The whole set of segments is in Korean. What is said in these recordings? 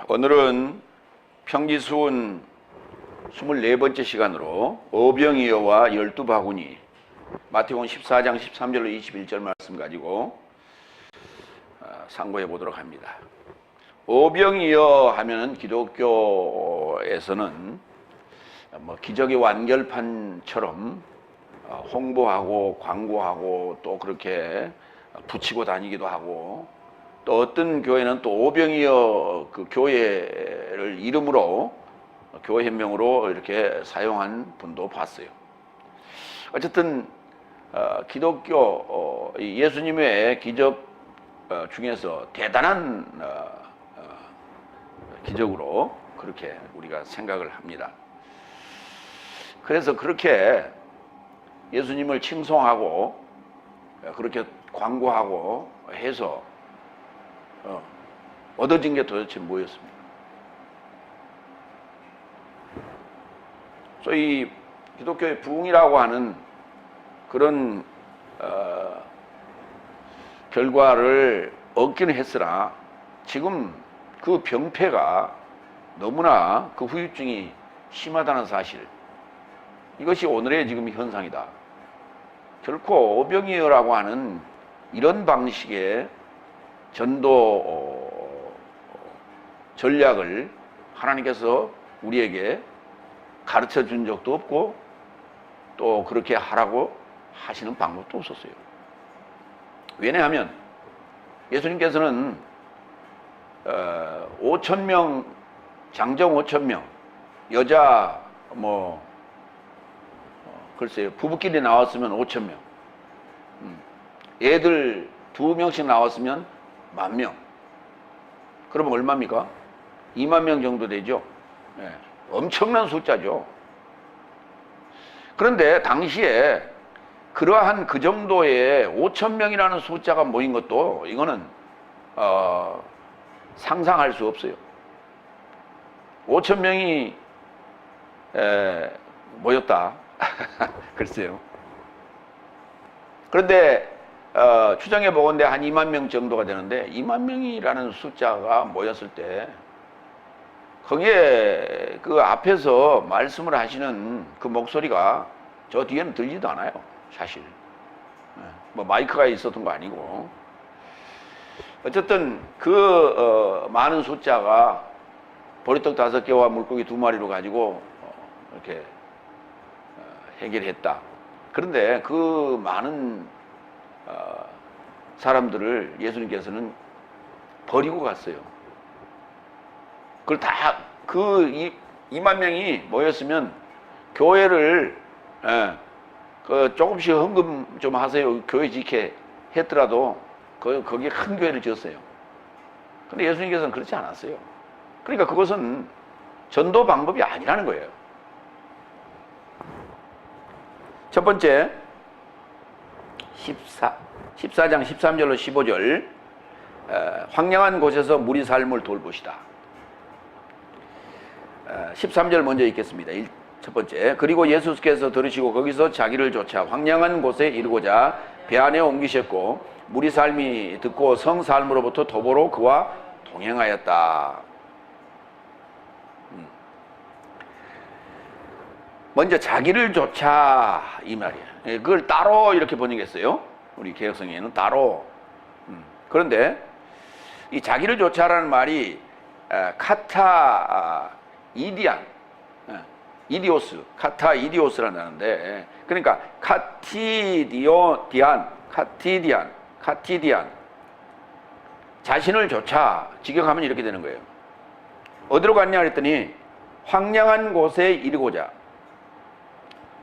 오늘은 평기수훈 24번째 시간으로 오병이어와 12바구니 마태복음 14장 13절로 21절 말씀 가지고 상고해 보도록 합니다. 오병이어 하면은 기독교에서는 기적의 완결판처럼 홍보하고 광고하고 또 그렇게 붙이고 다니기도 하고, 또 어떤 교회는 또 오병이어 그 교회를 이름으로 교회명으로 이렇게 사용한 분도 봤어요. 어쨌든 기독교 예수님의 기적 중에서 대단한 기적으로 그렇게 우리가 생각을 합니다. 그래서 그렇게 예수님을 칭송하고 그렇게 광고하고 해서 얻어진 게 도대체 뭐였습니까? 소위 기독교의 부흥이라고 하는 그런 결과를 얻기는 했으나 지금 그 병폐가 너무나 그 후유증이 심하다는 사실, 이것이 오늘의 지금 현상이다. 결코 오병이어라고 하는 이런 방식의 전도 전략을 하나님께서 우리에게 가르쳐 준 적도 없고 또 그렇게 하라고 하시는 방법도 없었어요. 왜냐하면 예수님께서는 5,000명, 장정 5,000명, 여자 글쎄요, 부부끼리 나왔으면 5,000명, 애들 2명씩 나왔으면 10,000명. 그러면 얼마입니까? 20,000명 정도 되죠. 네. 엄청난 숫자죠. 그런데 당시에 그러한 그 정도의 5,000명이라는 숫자가 모인 것도 이거는 상상할 수 없어요. 5,000명이 모였다. 글쎄요. 그런데 추정해 보건대 한 20,000명 정도가 되는데, 20,000명이라는 숫자가 모였을 때 거기에 그 앞에서 말씀을 하시는 그 목소리가 저 뒤에는 들리지도 않아요, 사실. 마이크가 있었던 거 아니고. 어쨌든 그 많은 숫자가 보리떡 5개와 물고기 2마리로 가지고 이렇게 해결했다. 그런데 그 많은 사람들을 예수님께서는 버리고 갔어요. 그걸 다 그 20,000명이 모였으면 교회를 조금씩 헌금 좀 하세요, 교회 지켜 했더라도 거기에 큰 교회를 지었어요. 근데 예수님께서는 그렇지 않았어요. 그러니까 그것은 전도 방법이 아니라는 거예요. 첫 번째, 14장 13절로 15절, 황량한 곳에서 무리 삶을 돌보시다. 13절 먼저 읽겠습니다. 첫 번째, 그리고 예수께서 들으시고 거기서 자기를 쫓아 황량한 곳에 이르고자 배 안에 옮기셨고 무리 삶이 듣고 성 삶으로부터 도보로 그와 동행하였다. 먼저 자기를 쫓아 이 말이에요. 그걸 따로 이렇게 번역했어요. 우리 개혁성에는 따로. 그런데 이 자기를 쫓아라는 말이 카타 이디안, 이디오스, 카타 이디오스라는데, 그러니까 카티디안, 자신을 쫓아 직역하면 이렇게 되는 거예요. 어디로 갔냐 그랬더니 황량한 곳에 이르고자.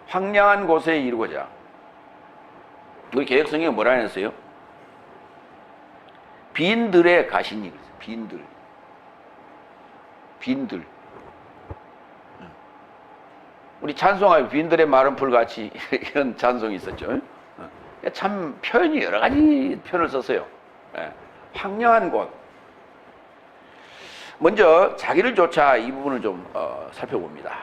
황량한 곳에 이르고자. 우리 개혁성경에 뭐라 했어요? 빈들에 가시니. 빈들. 우리 찬송하에 빈들의 마른 풀같이 이런 찬송이 있었죠. 참 표현이 여러 가지 표현을 썼어요. 황량한 곳. 먼저 자기를 쫓아 이 부분을 좀 살펴봅니다.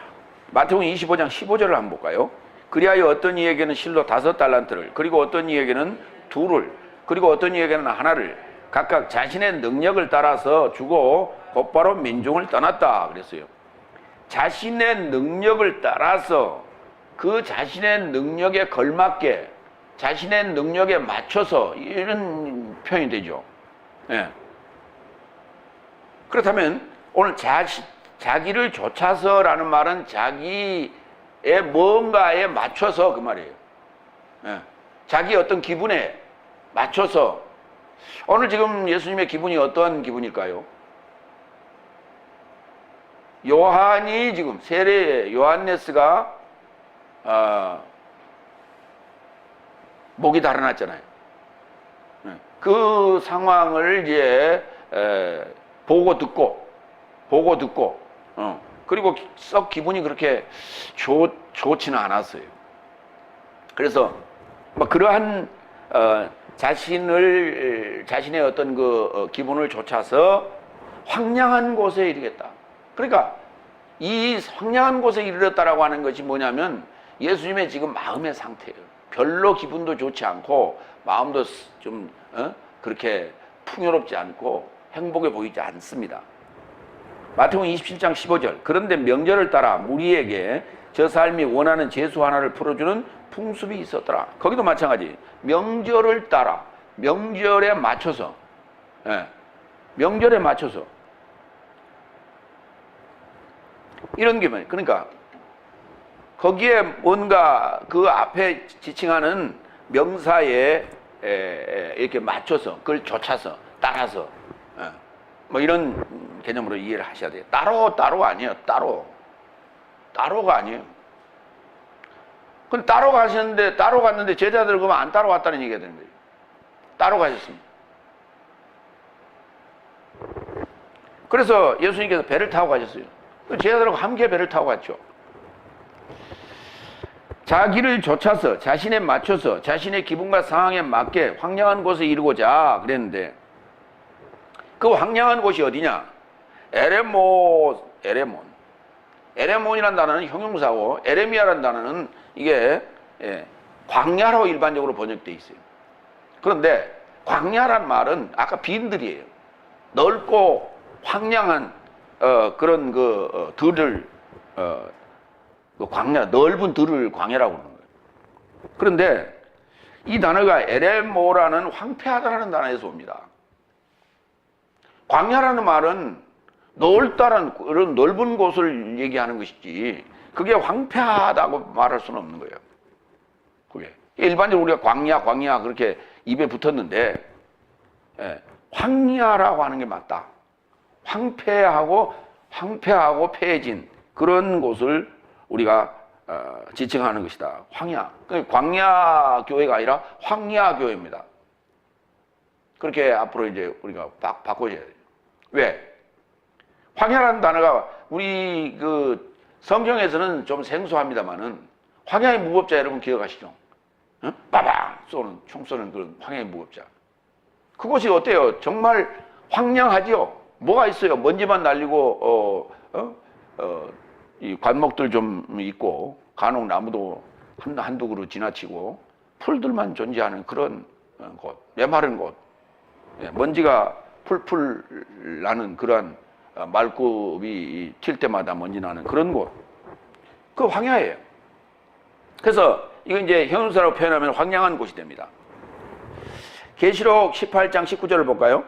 마태복음 25장 15절을 한번 볼까요? 그리하여 어떤 이에게는 실로 5달란트를, 그리고 어떤 이에게는 2를, 그리고 어떤 이에게는 1를 각각 자신의 능력을 따라서 주고 곧바로 민중을 떠났다 그랬어요. 자신의 능력을 따라서 그 자신의 능력에 걸맞게 자신의 능력에 맞춰서 이런 표현이 되죠. 예. 그렇다면 오늘 자기를 좇아서라는 말은 자기의 뭔가에 맞춰서 그 말이에요. 예. 자기 어떤 기분에 맞춰서. 오늘 지금 예수님의 기분이 어떠한 기분일까요? 요한이 지금 세례 요한네스가 목이 달아났잖아요. 그 상황을 이제 보고 듣고 그리고 썩 기분이 그렇게 좋지는 않았어요. 그래서 뭐 그러한 자신의 어떤 그 기분을 좇아서 황량한 곳에 이르겠다. 그러니까 이 황량한 곳에 이르렀다라고 하는 것이 뭐냐면 예수님의 지금 마음의 상태예요. 별로 기분도 좋지 않고 마음도 좀 그렇게 풍요롭지 않고 행복해 보이지 않습니다. 마태복음 27장 15절. 그런데 명절을 따라 무리에게 저 삶이 원하는 제수 하나를 풀어주는 풍습이 있었더라. 거기도 마찬가지. 명절을 따라 명절에 맞춰서 명절에 맞춰서 이런 게 뭐예요? 그러니까 거기에 뭔가 그 앞에 지칭하는 명사에 이렇게 맞춰서 그걸 좇아서 따라서 뭐 이런 개념으로 이해를 하셔야 돼요. 따로 아니에요. 따로가 아니에요. 근데 따로 갔는데 제자들 그러면 안 따라왔다는 얘기가 되는 거예요. 따로 가셨습니다. 그래서 예수님께서 배를 타고 가셨어요. 제자들하고 함께 배를 타고 갔죠. 자기를 좇아서 자신에 맞춰서 자신의 기분과 상황에 맞게 황량한 곳에 이르고자 그랬는데 그 황량한 곳이 어디냐? 에레몬이라는 단어는 형용사고 에레미야라는 단어는 이게 광야로 일반적으로 번역되어 있어요. 그런데 광야란 말은 아까 빈들이에요. 넓고 황량한 그런 들을 그 광야, 넓은 들을 광야라고 그러는 거예요. 그런데 이 단어가 에레모라는 황폐하다라는 단어에서 옵니다. 광야라는 말은 넓다라는 그런 넓은 곳을 얘기하는 것이지 그게 황폐하다고 말할 수는 없는 거예요. 그게 일반적으로 우리가 광야 그렇게 입에 붙었는데 황야라고 하는 게 맞다. 황폐하고 폐해진 그런 곳을 우리가 지칭하는 것이다. 황야. 광야 교회가 아니라 황야 교회입니다. 그렇게 앞으로 이제 우리가 바꿔줘야 돼요. 왜? 황야라는 단어가 우리 그 성경에서는 좀 생소합니다만은 황야의 무법자 여러분 기억하시죠? 빠방 총 쏘는 그런 황야의 무법자. 그곳이 어때요? 정말 황량하지요? 뭐가 있어요? 먼지만 날리고 이 관목들 좀 있고 간혹 나무도 한두 그루 지나치고 풀들만 존재하는 그런 곳, 메마른 곳, 먼지가 풀풀 나는 그러한 말굽이 튈 때마다 먼지 나는 그런 곳, 그 황야예요. 그래서 이거 이제 형용사로 표현하면 황량한 곳이 됩니다. 계시록 18장 19절을 볼까요?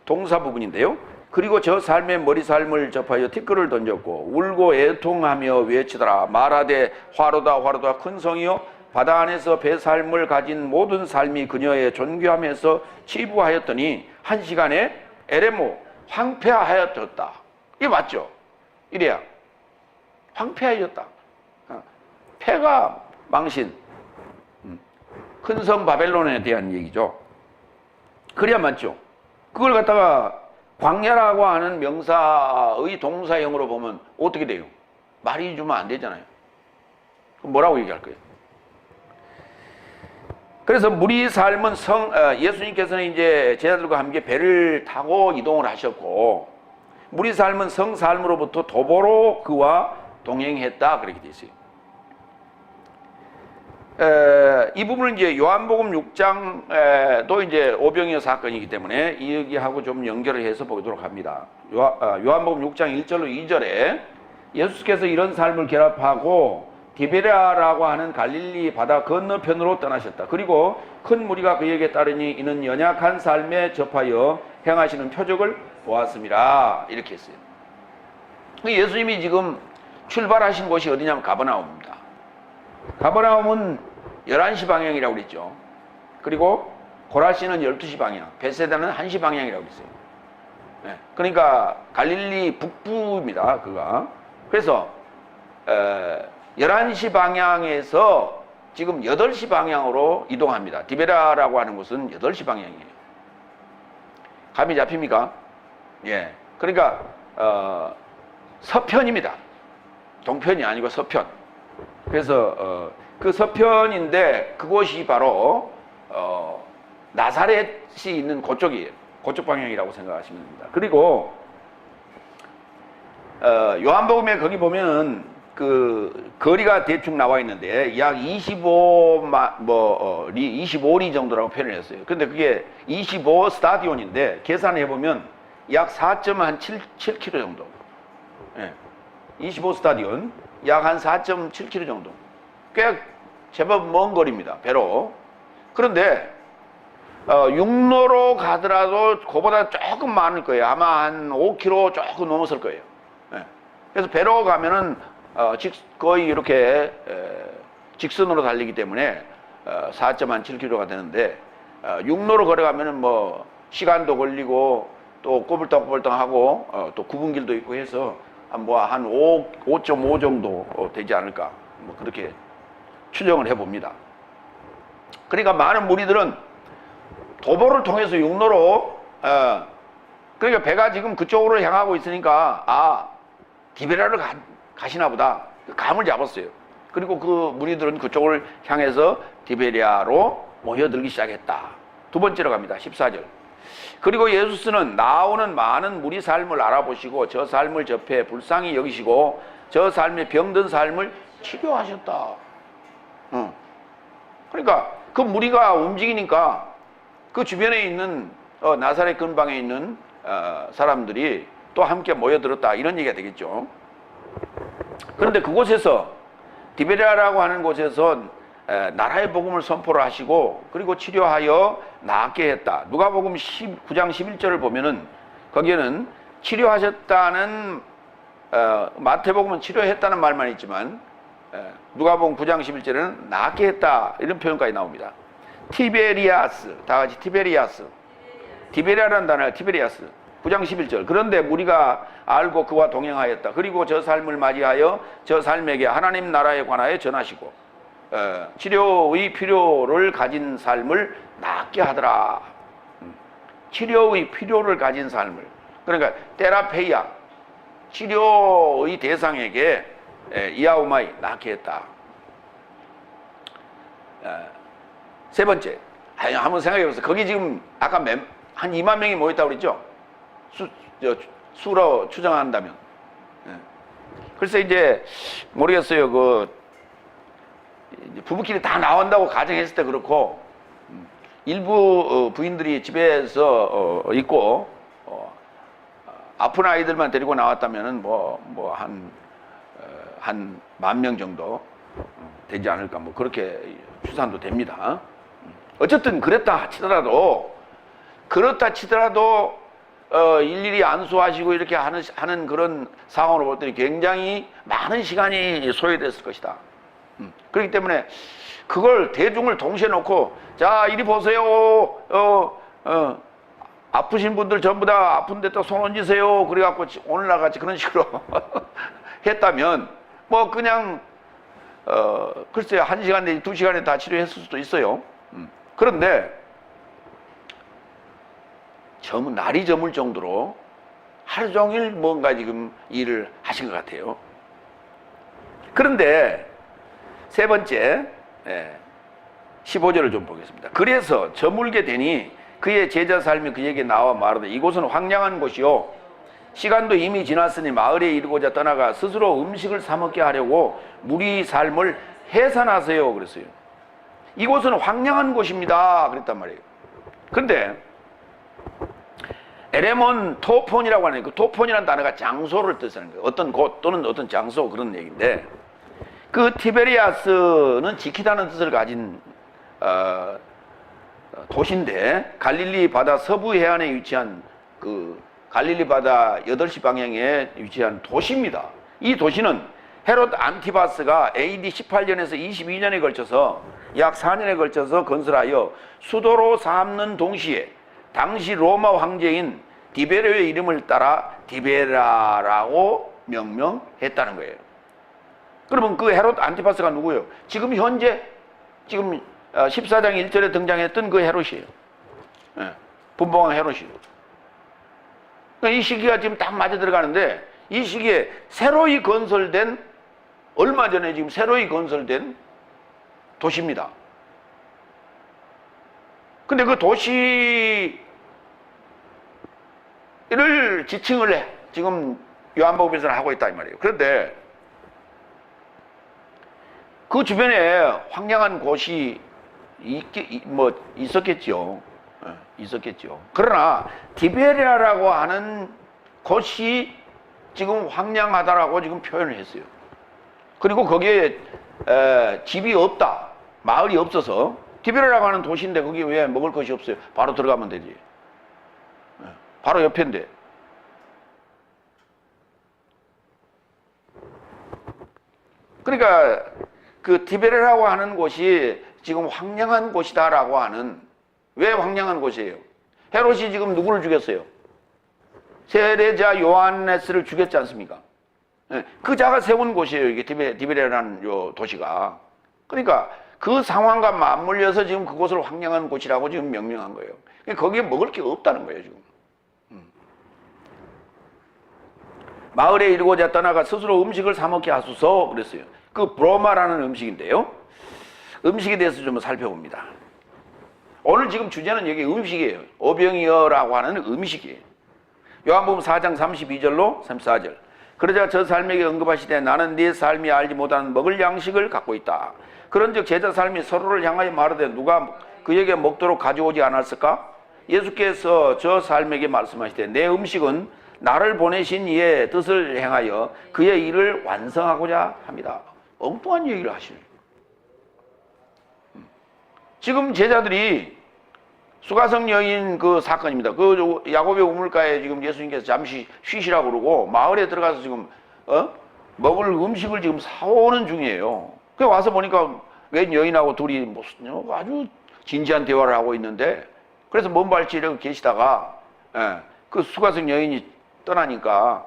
동사 부분인데요. 그리고 저 삶의 머리 삶을 접하여 티끌을 던졌고 울고 애통하며 외치더라. 말하되 화로다 큰 성이요 바다 안에서 배 삶을 가진 모든 삶이 그녀의 존귀함에서 치부하였더니 한 시간에 에레모 황폐하였다. 이게 맞죠? 이래야 황폐하였다. 폐가 망신, 큰 성 바벨론에 대한 얘기죠. 그래야 맞죠? 그걸 갖다가 광야라고 하는 명사의 동사형으로 보면 어떻게 돼요? 말이 주면 안 되잖아요. 그럼 뭐라고 얘기할 거예요? 그래서 무리 삶은 예수님께서는 이제 제자들과 함께 배를 타고 이동을 하셨고, 무리 삶은 성 삶으로부터 도보로 그와 동행했다. 그렇게 돼 있어요. 이 부분은 이제 요한복음 6장도 이제 오병이어 사건이기 때문에 이 얘기하고 좀 연결을 해서 보도록 합니다. 요한복음 6장 1절로 2절에 예수께서 이런 삶을 결합하고 디베랴라고 하는 갈릴리 바다 건너편으로 떠나셨다. 그리고 큰 무리가 그에게 따르니 이는 연약한 삶에 접하여 행하시는 표적을 보았습니다. 이렇게 했어요. 예수님이 지금 출발하신 곳이 어디냐면 가버나움입니다. 가버나움은 11시 방향이라고 그랬죠. 그리고 고라시는 12시 방향, 베세다는 1시 방향이라고 그랬어요. 네. 그러니까 갈릴리 북부입니다. 그가. 그래서 11시 방향에서 지금 8시 방향으로 이동합니다. 디베라라고 하는 곳은 8시 방향이에요. 감이 잡힙니까? 예. 그러니까 서편입니다. 동편이 아니고 서편. 그래서 그 서편인데 그곳이 바로 나사렛이 있는 그쪽이에요. 그쪽 방향이라고 생각하시면 됩니다. 그리고 요한복음에 거기 보면은 그 거리가 대충 나와 있는데 약 25리 정도라고 표현을 했어요. 근데 그게 25 스타디온인데 계산해 보면 약 4.7km 정도. 예. 25 스타디온 약 한 4.7km 정도. 꽤 제법 먼 거리입니다. 배로. 그런데 육로로 가더라도 그보다 조금 많을 거예요. 아마 한 5km 조금 넘었을 거예요. 예. 그래서 배로 가면은 거의 이렇게 직선으로 달리기 때문에 4.7km가 되는데 육로로 걸어가면은 뭐 시간도 걸리고 또 꼬불떡꼬불떡하고 또 구분길도 있고 해서 한 5.5 정도 되지 않을까 뭐 그렇게 추정을 해봅니다. 그러니까 많은 무리들은 도보를 통해서 육로로 그러니까 배가 지금 그쪽으로 향하고 있으니까 디베라를 가시나 보다 감을 잡았어요. 그리고 그 무리들은 그쪽을 향해서 디베랴로 모여들기 시작했다. 두 번째로 갑니다. 14절. 그리고 예수는 나오는 많은 무리 삶을 알아보시고 저 삶을 접해 불쌍히 여기시고 저 삶의 병든 삶을 치료하셨다. 그러니까 그 무리가 움직이니까 그 주변에 있는 나사렛 근방에 있는 사람들이 또 함께 모여들었다. 이런 얘기가 되겠죠. 그런데 그곳에서 디베랴라고 하는 곳에서 나라의 복음을 선포를 하시고 그리고 치료하여 낫게 했다. 누가복음 9장 11절을 보면은 거기에는 치료하셨다는 마태복음은 치료했다는 말만 있지만 누가복음 9장 11절에는 낫게 했다 이런 표현까지 나옵니다. 티베리아스, 다 같이 티베리아스. 디베랴라는 단어가 티베리아스. 9장 11절. 그런데 무리가 알고 그와 동행하였다. 그리고 저 삶을 맞이하여 저 삶에게 하나님 나라에 관하여 전하시고 치료의 필요를 가진 삶을 낫게 하더라. 치료의 필요를 가진 삶을. 그러니까 테라페이아, 치료의 대상에게 이아우마이 낫게 했다. 세 번째, 한번 생각해 보세요. 거기 지금 아까 한 2만 명이 모였다고 그랬죠? 수로 추정한다면. 글쎄 이제 모르겠어요. 부부끼리 다 나온다고 가정했을 때 그렇고 일부 부인들이 집에서 있고 아픈 아이들만 데리고 나왔다면은 한 10,000명 정도 되지 않을까 뭐 그렇게 추산도 됩니다. 어쨌든 그렇다 치더라도 일일이 안수하시고 이렇게 하는 그런 상황으로 볼 때는 굉장히 많은 시간이 소요됐을 것이다. 그렇기 때문에 그걸 대중을 동시에 놓고 자 이리 보세요. 아프신 분들 전부 다 아픈 데다 손 얹으세요. 그래갖고 오늘날 같이 그런 식으로 했다면 뭐 그냥 글쎄요 1시간 내지 2시간에 다 치료했을 수도 있어요. 그런데 날이 저물 정도로 하루 종일 뭔가 지금 일을 하신 것 같아요. 그런데 세 번째 15절을 좀 보겠습니다. 그래서 저물게 되니 그의 제자 삶이 그에게 나와 말하되 이곳은 황량한 곳이요 시간도 이미 지났으니 마을에 이르고자 떠나가 스스로 음식을 사 먹게 하려고 무리 삶을 해산하세요 그랬어요. 이곳은 황량한 곳입니다. 그랬단 말이에요. 그런데 에레몬 토폰이라고 하는 그 토폰이라는 단어가 장소를 뜻하는 거예요. 어떤 곳 또는 어떤 장소 그런 얘기인데 그 티베리아스는 지키다는 뜻을 가진 도시인데 갈릴리 바다 서부 해안에 위치한 그 갈릴리 바다 8시 방향에 위치한 도시입니다. 이 도시는 헤롯 안티바스가 AD 18년에서 22년에 걸쳐서 약 4년에 걸쳐서 건설하여 수도로 삼는 동시에 당시 로마 황제인 디베르의 이름을 따라 디베라라고 명명했다는 거예요. 그러면 그 헤롯 안티파스가 누구예요? 지금 현재 14장 1절에 등장했던 그 헤롯이에요. 네, 분봉왕 헤롯이에요. 그러니까 이 시기가 지금 딱 맞아 들어가는데 이 시기에 새로이 건설된 얼마 전에 지금 새로이 건설된 도시입니다. 근데 그 도시를 지칭을 해. 지금 요한복음에서는 하고 있다 이 말이에요. 그런데 그 주변에 황량한 곳이 있었겠죠. 있었겠죠. 그러나 디베리아라고 하는 곳이 지금 황량하다라고 지금 표현을 했어요. 그리고 거기에 집이 없다, 마을이 없어서 디베리아라고 하는 도시인데 거기 왜 먹을 것이 없어요? 바로 들어가면 되지. 바로 옆인데. 그러니까 그 디베레라고 하는 곳이 지금 황량한 곳이다라고 하는, 왜 황량한 곳이에요? 헤롯이 지금 누구를 죽였어요? 세례자 요한네스를 죽였지 않습니까? 그 자가 세운 곳이에요. 이게 디베레라는 요 도시가. 그러니까 그 상황과 맞물려서 지금 그곳을 황량한 곳이라고 지금 명명한 거예요. 거기에 먹을 게 없다는 거예요, 지금. 마을에 이르고자 떠나가 스스로 음식을 사 먹게 하소서 그랬어요. 그 브로마라는 음식인데요. 음식에 대해서 좀 살펴봅니다. 오늘 지금 주제는 여기 음식이에요. 오병이어라고 하는 음식이에요. 요한복음 4장 32절로 34절. 그러자 저 삶에게 언급하시되 나는 네 삶이 알지 못하는 먹을 양식을 갖고 있다. 그런즉 제자 삶이 서로를 향하여 말하되 누가 그에게 먹도록 가져오지 않았을까? 예수께서 저 삶에게 말씀하시되 내 음식은 나를 보내신 이의 뜻을 행하여 그의 일을 완성하고자 합니다. 엉뚱한 얘기를 하시네요. 지금 제자들이 수가성 여인 그 사건입니다. 그 야곱의 우물가에 지금 예수님께서 잠시 쉬시라고 그러고 마을에 들어가서 지금 먹을 음식을 지금 사오는 중이에요. 그 와서 보니까 웬 여인하고 둘이 무슨 아주 진지한 대화를 하고 있는데, 그래서 먼발치 이러고 계시다가 그 수가성 여인이 떠나니까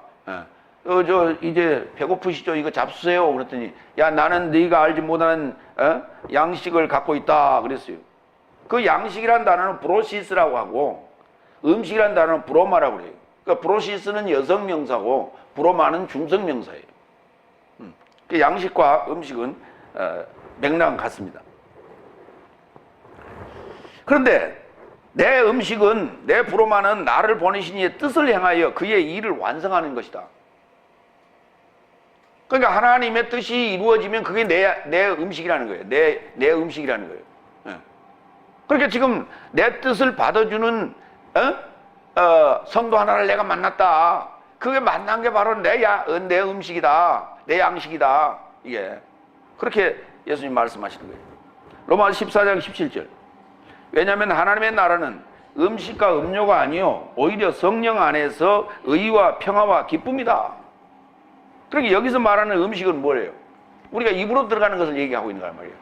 이제 배고프시죠? 이거 잡수세요. 그랬더니 야 나는 네가 알지 못하는 양식을 갖고 있다 그랬어요. 그 양식이란 단어는 브로시스라고 하고 음식이란 단어는 브로마라고 그래요. 그러니까 브로시스는 여성 명사고 브로마는 중성 명사예요. 그 양식과 음식은 맥락은 같습니다. 그런데 내 음식은, 내 브로마는 나를 보내신 이의 뜻을 행하여 그의 일을 완성하는 것이다. 그러니까 하나님의 뜻이 이루어지면 그게 내 음식이라는 거예요. 내 음식이라는 거예요. 그러니까 지금 내 뜻을 받아주는 성도 하나를 내가 만났다. 그게 만난 게 바로 내 음식이다. 내 양식이다. 이게 그렇게 예수님 말씀하시는 거예요. 로마서 14장 17절. 왜냐하면 하나님의 나라는 음식과 음료가 아니요 오히려 성령 안에서 의와 평화와 기쁨이다. 그러니까 여기서 말하는 음식은 뭐예요? 우리가 입으로 들어가는 것을 얘기하고 있는 거란 말이에요.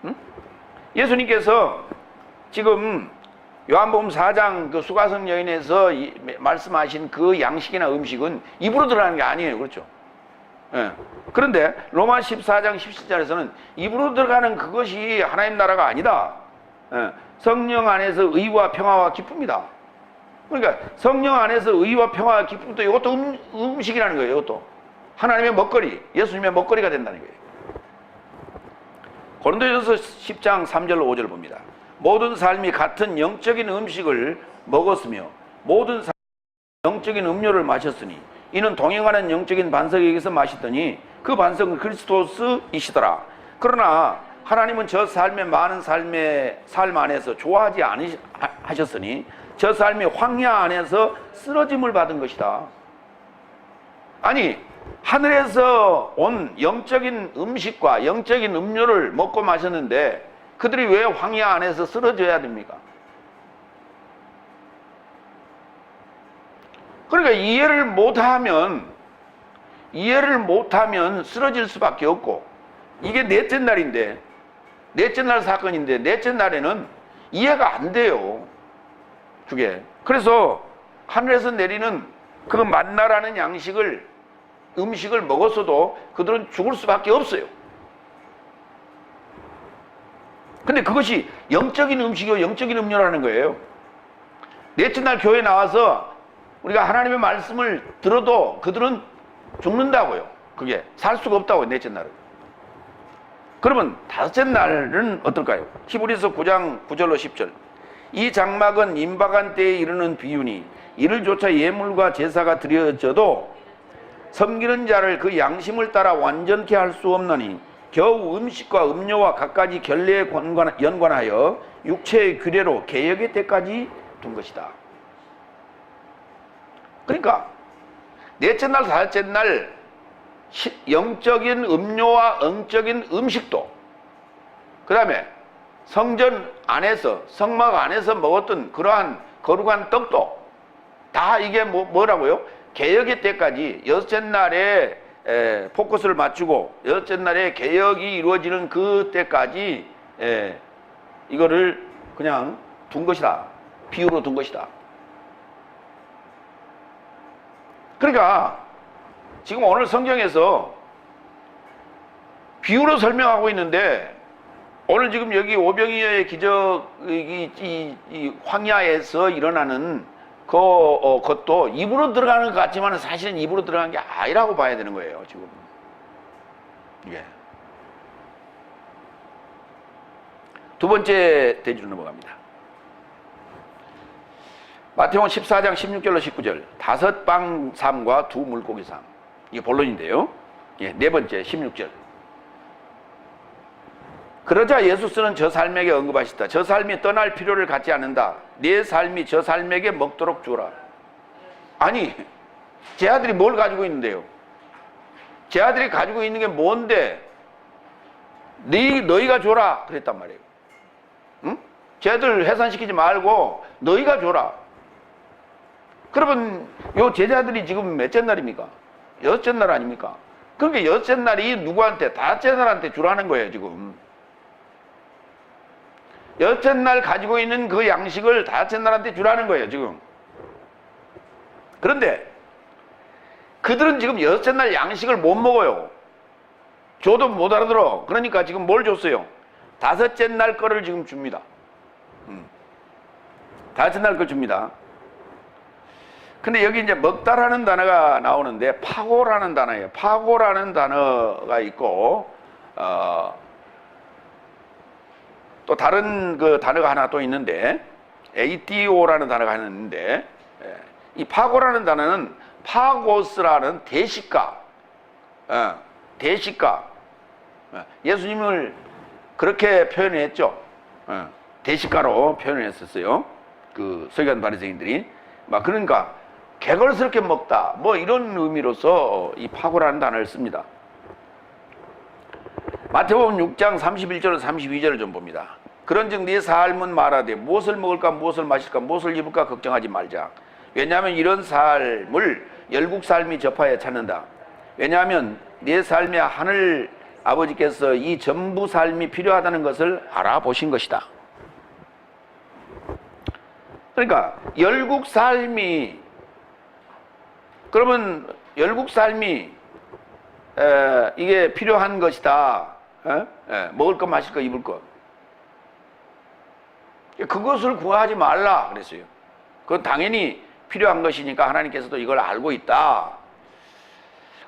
응? 예수님께서 지금 요한복음 4장 그 수가성 여인에서 말씀하신 그 양식이나 음식은 입으로 들어가는 게 아니에요. 그렇죠? 예. 그런데 로마 14장 17절에서는 입으로 들어가는 그것이 하나님 나라가 아니다. 예. 성령 안에서 의와 평화와 기쁨이다. 그러니까 성령 안에서 의와 평화와 기쁨도 이것도 음식이라는 거예요. 이것도 하나님의 먹거리, 예수님의 먹거리가 된다는 거예요. 고린도전서 10장 3절로 5절 봅니다. 모든 삶이 같은 영적인 음식을 먹었으며 모든 삶이 영적인 음료를 마셨으니 이는 동행하는 영적인 반석에게서 마시더니 그 반석은 그리스도스이시더라. 그러나 하나님은 저 삶의 많은 삶 안에서 좋아하지 않으셨으니 저 삶의 황야 안에서 쓰러짐을 받은 것이다. 아니, 하늘에서 온 영적인 음식과 영적인 음료를 먹고 마셨는데 그들이 왜 황야 안에서 쓰러져야 됩니까? 그러니까 이해를 못하면 쓰러질 수밖에 없고, 이게 넷째 날인데, 넷째 날 사건인데, 넷째 날에는 이해가 안 돼요. 그게. 그래서 하늘에서 내리는 그 만나라는 음식을 먹었어도 그들은 죽을 수밖에 없어요. 근데 그것이 영적인 음식이요, 영적인 음료라는 거예요. 넷째 날 교회 나와서 우리가 하나님의 말씀을 들어도 그들은 죽는다고요. 그게 살 수가 없다고요, 넷째 날은. 그러면 다섯째 날은 어떨까요? 히브리서 9장 9절로 10절. 이 장막은 임박한 때에 이르는 비유니 이를 조차 예물과 제사가 드려져도 섬기는 자를 그 양심을 따라 완전케 할 수 없느니 겨우 음식과 음료와 갖가지 결례에 연관하여 육체의 규례로 개역의 때까지 둔 것이다. 그러니까 넷째 날, 다섯째 날 영적인 음료와 영적인 음식도, 그 다음에 성전 안에서, 성막 안에서 먹었던 그러한 거룩한 떡도 다 이게 뭐라고요? 개역의 때까지, 여섯째 날에 포커스를 맞추고 여섯째 날에 개역이 이루어지는 그 때까지 이거를 그냥 둔 것이다. 비유로 둔 것이다. 그러니까 지금 오늘 성경에서 비유로 설명하고 있는데, 오늘 지금 여기 오병이어의 기적이 이 황야에서 일어나는 것도 입으로 들어가는 것 같지만 사실은 입으로 들어간 게 아니라고 봐야 되는 거예요, 지금. 예. 두 번째 대지로 넘어갑니다. 마태복음 14장 16절로 19절. 5빵 삶과 2 물고기 삶. 이게 본론인데요. 예, 네 번째 16절. 그러자 예수스는 저 삶에게 언급하시다. 저 삶이 떠날 필요를 갖지 않는다. 내 삶이 저 삶에게 먹도록 주라. 아니, 제 아들이 뭘 가지고 있는데요? 제 아들이 가지고 있는 게 뭔데 너희가 줘라 그랬단 말이에요. 응? 제 아들 해산시키지 말고 너희가 줘라. 그러면 요 제자들이 지금 몇째 날입니까? 여섯째 날 아닙니까? 그러니까 여섯째 날이 누구한테? 다섯째 날한테 주라는 거예요, 지금. 여섯째 날 가지고 있는 그 양식을 다섯째 날한테 주라는 거예요, 지금. 그런데 그들은 지금 여섯째 날 양식을 못 먹어요. 줘도 못 알아들어. 그러니까 지금 뭘 줬어요? 다섯째 날 거를 지금 줍니다. 다섯째 날 거 줍니다. 근데 여기 이제 먹다라는 단어가 나오는데 파고라는 단어예요. 파고라는 단어가 있고 또 다른 그 단어가 하나 또 있는데 ATO라는 단어가 하나 있는데, 이 파고라는 단어는 파고스라는 대식가, 대식가. 예수님을 그렇게 표현했죠. 대식가로 표현을 했었어요. 그 서기관 바리새인들이. 막 그러니까 개걸스럽게 먹다, 뭐 이런 의미로서 이 파고라는 단어를 씁니다. 마태복음 6장 31절 32절을 좀 봅니다. 그런즉 네 삶은 말하되 무엇을 먹을까 무엇을 마실까 무엇을 입을까 걱정하지 말자. 왜냐하면 이런 삶을 열국 삶이 접하여 찾는다. 왜냐하면 네 삶에 하늘 아버지께서 이 전부 삶이 필요하다는 것을 알아보신 것이다. 그러니까 열국 삶이, 그러면 열국 삶이 이게 필요한 것이다. 먹을 것, 마실 것, 입을 것. 그것을 구하지 말라 그랬어요. 그건 당연히 필요한 것이니까 하나님께서도 이걸 알고 있다.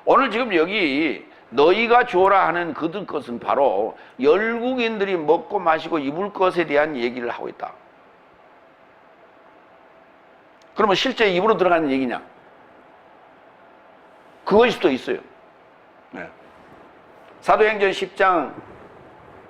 오늘 지금 여기 너희가 주어라 하는 그들 것은 바로 열국인들이 먹고 마시고 입을 것에 대한 얘기를 하고 있다. 그러면 실제 입으로 들어가는 얘기냐? 그것일 수도 있어요. 네. 사도행전 10장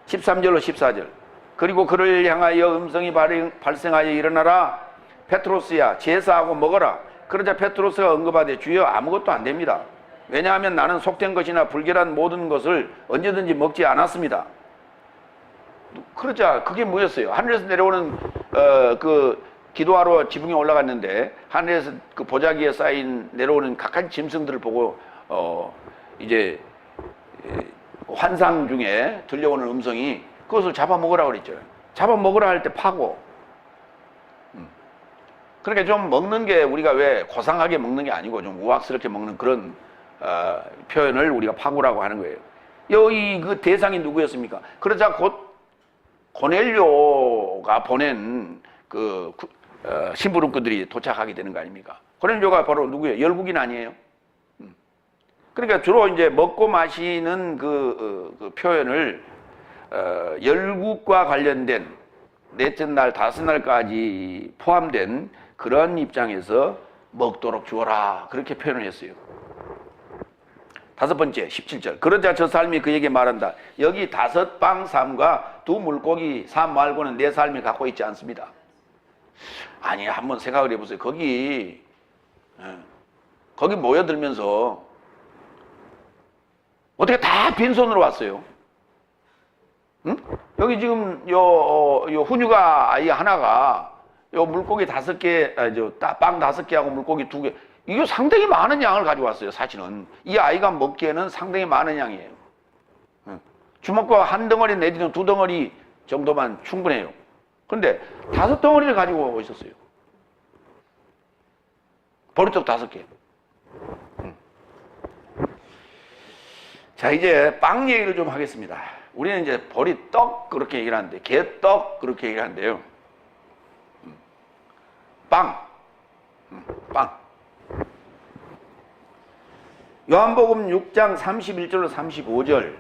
13절로 14절. 그리고 그를 향하여 음성이 발생하여 일어나라. 페트로스야, 제사하고 먹어라. 그러자 페트로스가 언급하되 주여 아무것도 안 됩니다. 왜냐하면 나는 속된 것이나 불결한 모든 것을 언제든지 먹지 않았습니다. 그러자 그게 뭐였어요? 하늘에서 내려오는 그 기도하러 지붕에 올라갔는데 하늘에서 그 보자기에 쌓인 내려오는 각가지 짐승들을 보고 이제 환상 중에 들려오는 음성이 그것을 잡아먹으라 그랬죠. 잡아먹으라 할 때 파고. 그러니까 좀 먹는 게 우리가 왜 고상하게 먹는 게 아니고 좀 우악스럽게 먹는 그런 표현을 우리가 파고라고 하는 거예요. 여기 그 대상이 누구였습니까? 그러자 곧 고넬료가 보낸 그 심부름꾼들이 도착하게 되는 거 아닙니까? 고넬료가 바로 누구예요? 열국인 아니에요? 그러니까 주로 이제 먹고 마시는 그 표현을 열국과 관련된 넷째 날, 다섯 날까지 포함된 그런 입장에서 먹도록 주어라 그렇게 표현을 했어요. 다섯 번째 17절. 그러자 저 삶이 그에게 말한다. 여기 5빵 삶과 2 물고기 삶 말고는 내 삶이 갖고 있지 않습니다. 아니 한번 생각을 해보세요. 거기 모여들면서 어떻게 다 빈손으로 왔어요? 응? 여기 지금 요 훈유가 아이 하나가 요 물고기 5개, 빵 5개하고 물고기 2개, 이거 상당히 많은 양을 가져왔어요. 사실은 이 아이가 먹기에는 상당히 많은 양이에요. 주먹과 한 덩어리 내지는 2덩어리 정도만 충분해요. 그런데 5덩어리를 가지고 오셨어요. 보리떡 5개. 자, 이제 빵 얘기를 좀 하겠습니다. 우리는 이제 보리떡 그렇게 얘기를 하는데, 개떡 그렇게 얘기를 하는데요. 빵. 요한복음 6장 31절로 35절.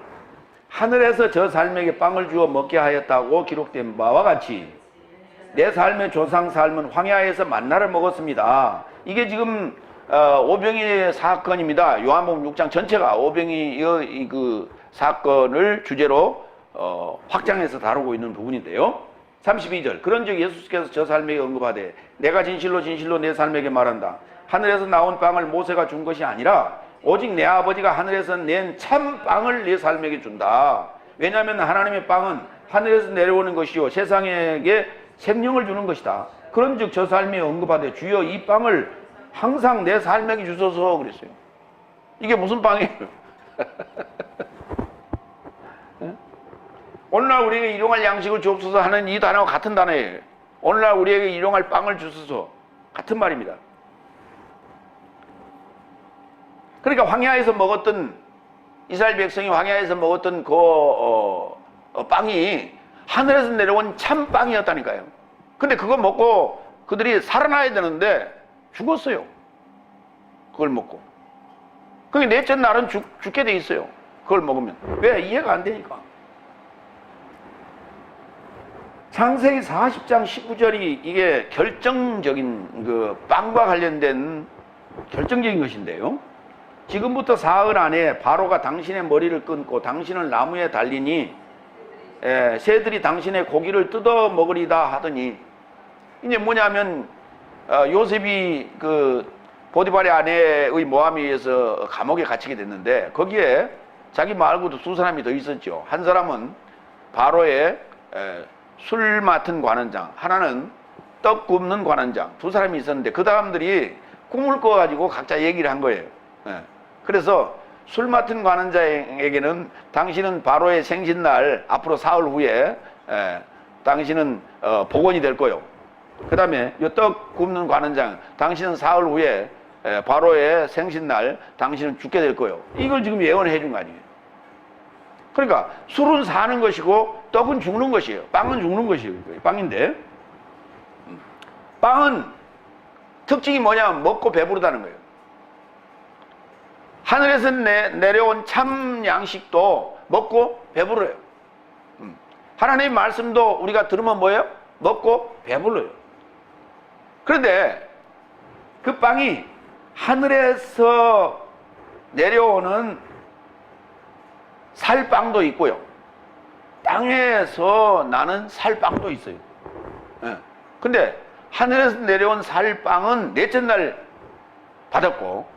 하늘에서 저 삶에게 빵을 주어 먹게 하였다고 기록된 바와 같이 내 삶의 조상 삶은 황야에서 만나를 먹었습니다. 이게 지금 오병이의 사건입니다. 요한복음 6장 전체가 오병이의 그 사건을 주제로 확장해서 다루고 있는 부분인데요. 32절. 그런즉 예수께서 저 삶에게 언급하되 내가 진실로 진실로 내 삶에게 말한다. 하늘에서 나온 빵을 모세가 준 것이 아니라 오직 내 아버지가 하늘에서 낸 참 빵을 내 삶에게 준다. 왜냐하면 하나님의 빵은 하늘에서 내려오는 것이요 세상에게 생명을 주는 것이다. 그런즉 저 삶에 언급하되 주여 이 빵을 항상 내 삶에게 주소서 그랬어요. 이게 무슨 빵이에요? 오늘날 우리에게 일용할 양식을 주옵소서 하는 이 단어와 같은 단어예요. 오늘날 우리에게 일용할 빵을 주소서 같은 말입니다. 그러니까 황야에서 먹었던 이스라엘 백성이 황야에서 먹었던 그 빵이 하늘에서 내려온 참 빵이었다니까요. 근데 그거 먹고 그들이 살아나야 되는데 죽었어요. 그걸 먹고. 그게 넷째 날은 죽게 돼 있어요. 그걸 먹으면. 왜? 이해가 안 되니까. 창세기 40장 19절이 이게 결정적인 그 빵과 관련된 결정적인 것인데요. 지금부터 사흘 안에 바로가 당신의 머리를 끊고 당신을 나무에 달리니 새들이 당신의 고기를 뜯어 먹으리다 하더니, 이제 뭐냐면 요셉이 그 보디발의 아내의 모함에 의해서 감옥에 갇히게 됐는데 거기에 자기 말고도 2사람이 더 있었죠. 한 사람은 바로의 술 맡은 관원장, 하나는 떡 굽는 관원장, 2사람이 있었는데 그 사람들이 꿈을 꿔가지고 각자 얘기를 한 거예요. 그래서 술 맡은 관원장에게는 당신은 바로의 생신날 앞으로 사흘 후에 당신은 복원이 될 거요. 그 다음에 이 떡 굽는 관원장, 당신은 사흘 후에 바로의 생신날 당신은 죽게 될 거요. 이걸 지금 예언해 준 거 아니에요. 그러니까 술은 사는 것이고 떡은 죽는 것이에요. 빵은 죽는 것이에요. 빵인데 빵은 특징이 뭐냐면 먹고 배부르다는 거예요. 하늘에서 내려온 참 양식도 먹고 배부르요. 하나님의 말씀도 우리가 들으면 뭐예요? 먹고 배불러요. 그런데 그 빵이 하늘에서 내려오는 살빵도 있고요. 땅에서 나는 살빵도 있어요. 예. 근데 하늘에서 내려온 살빵은 넷째 날 받았고,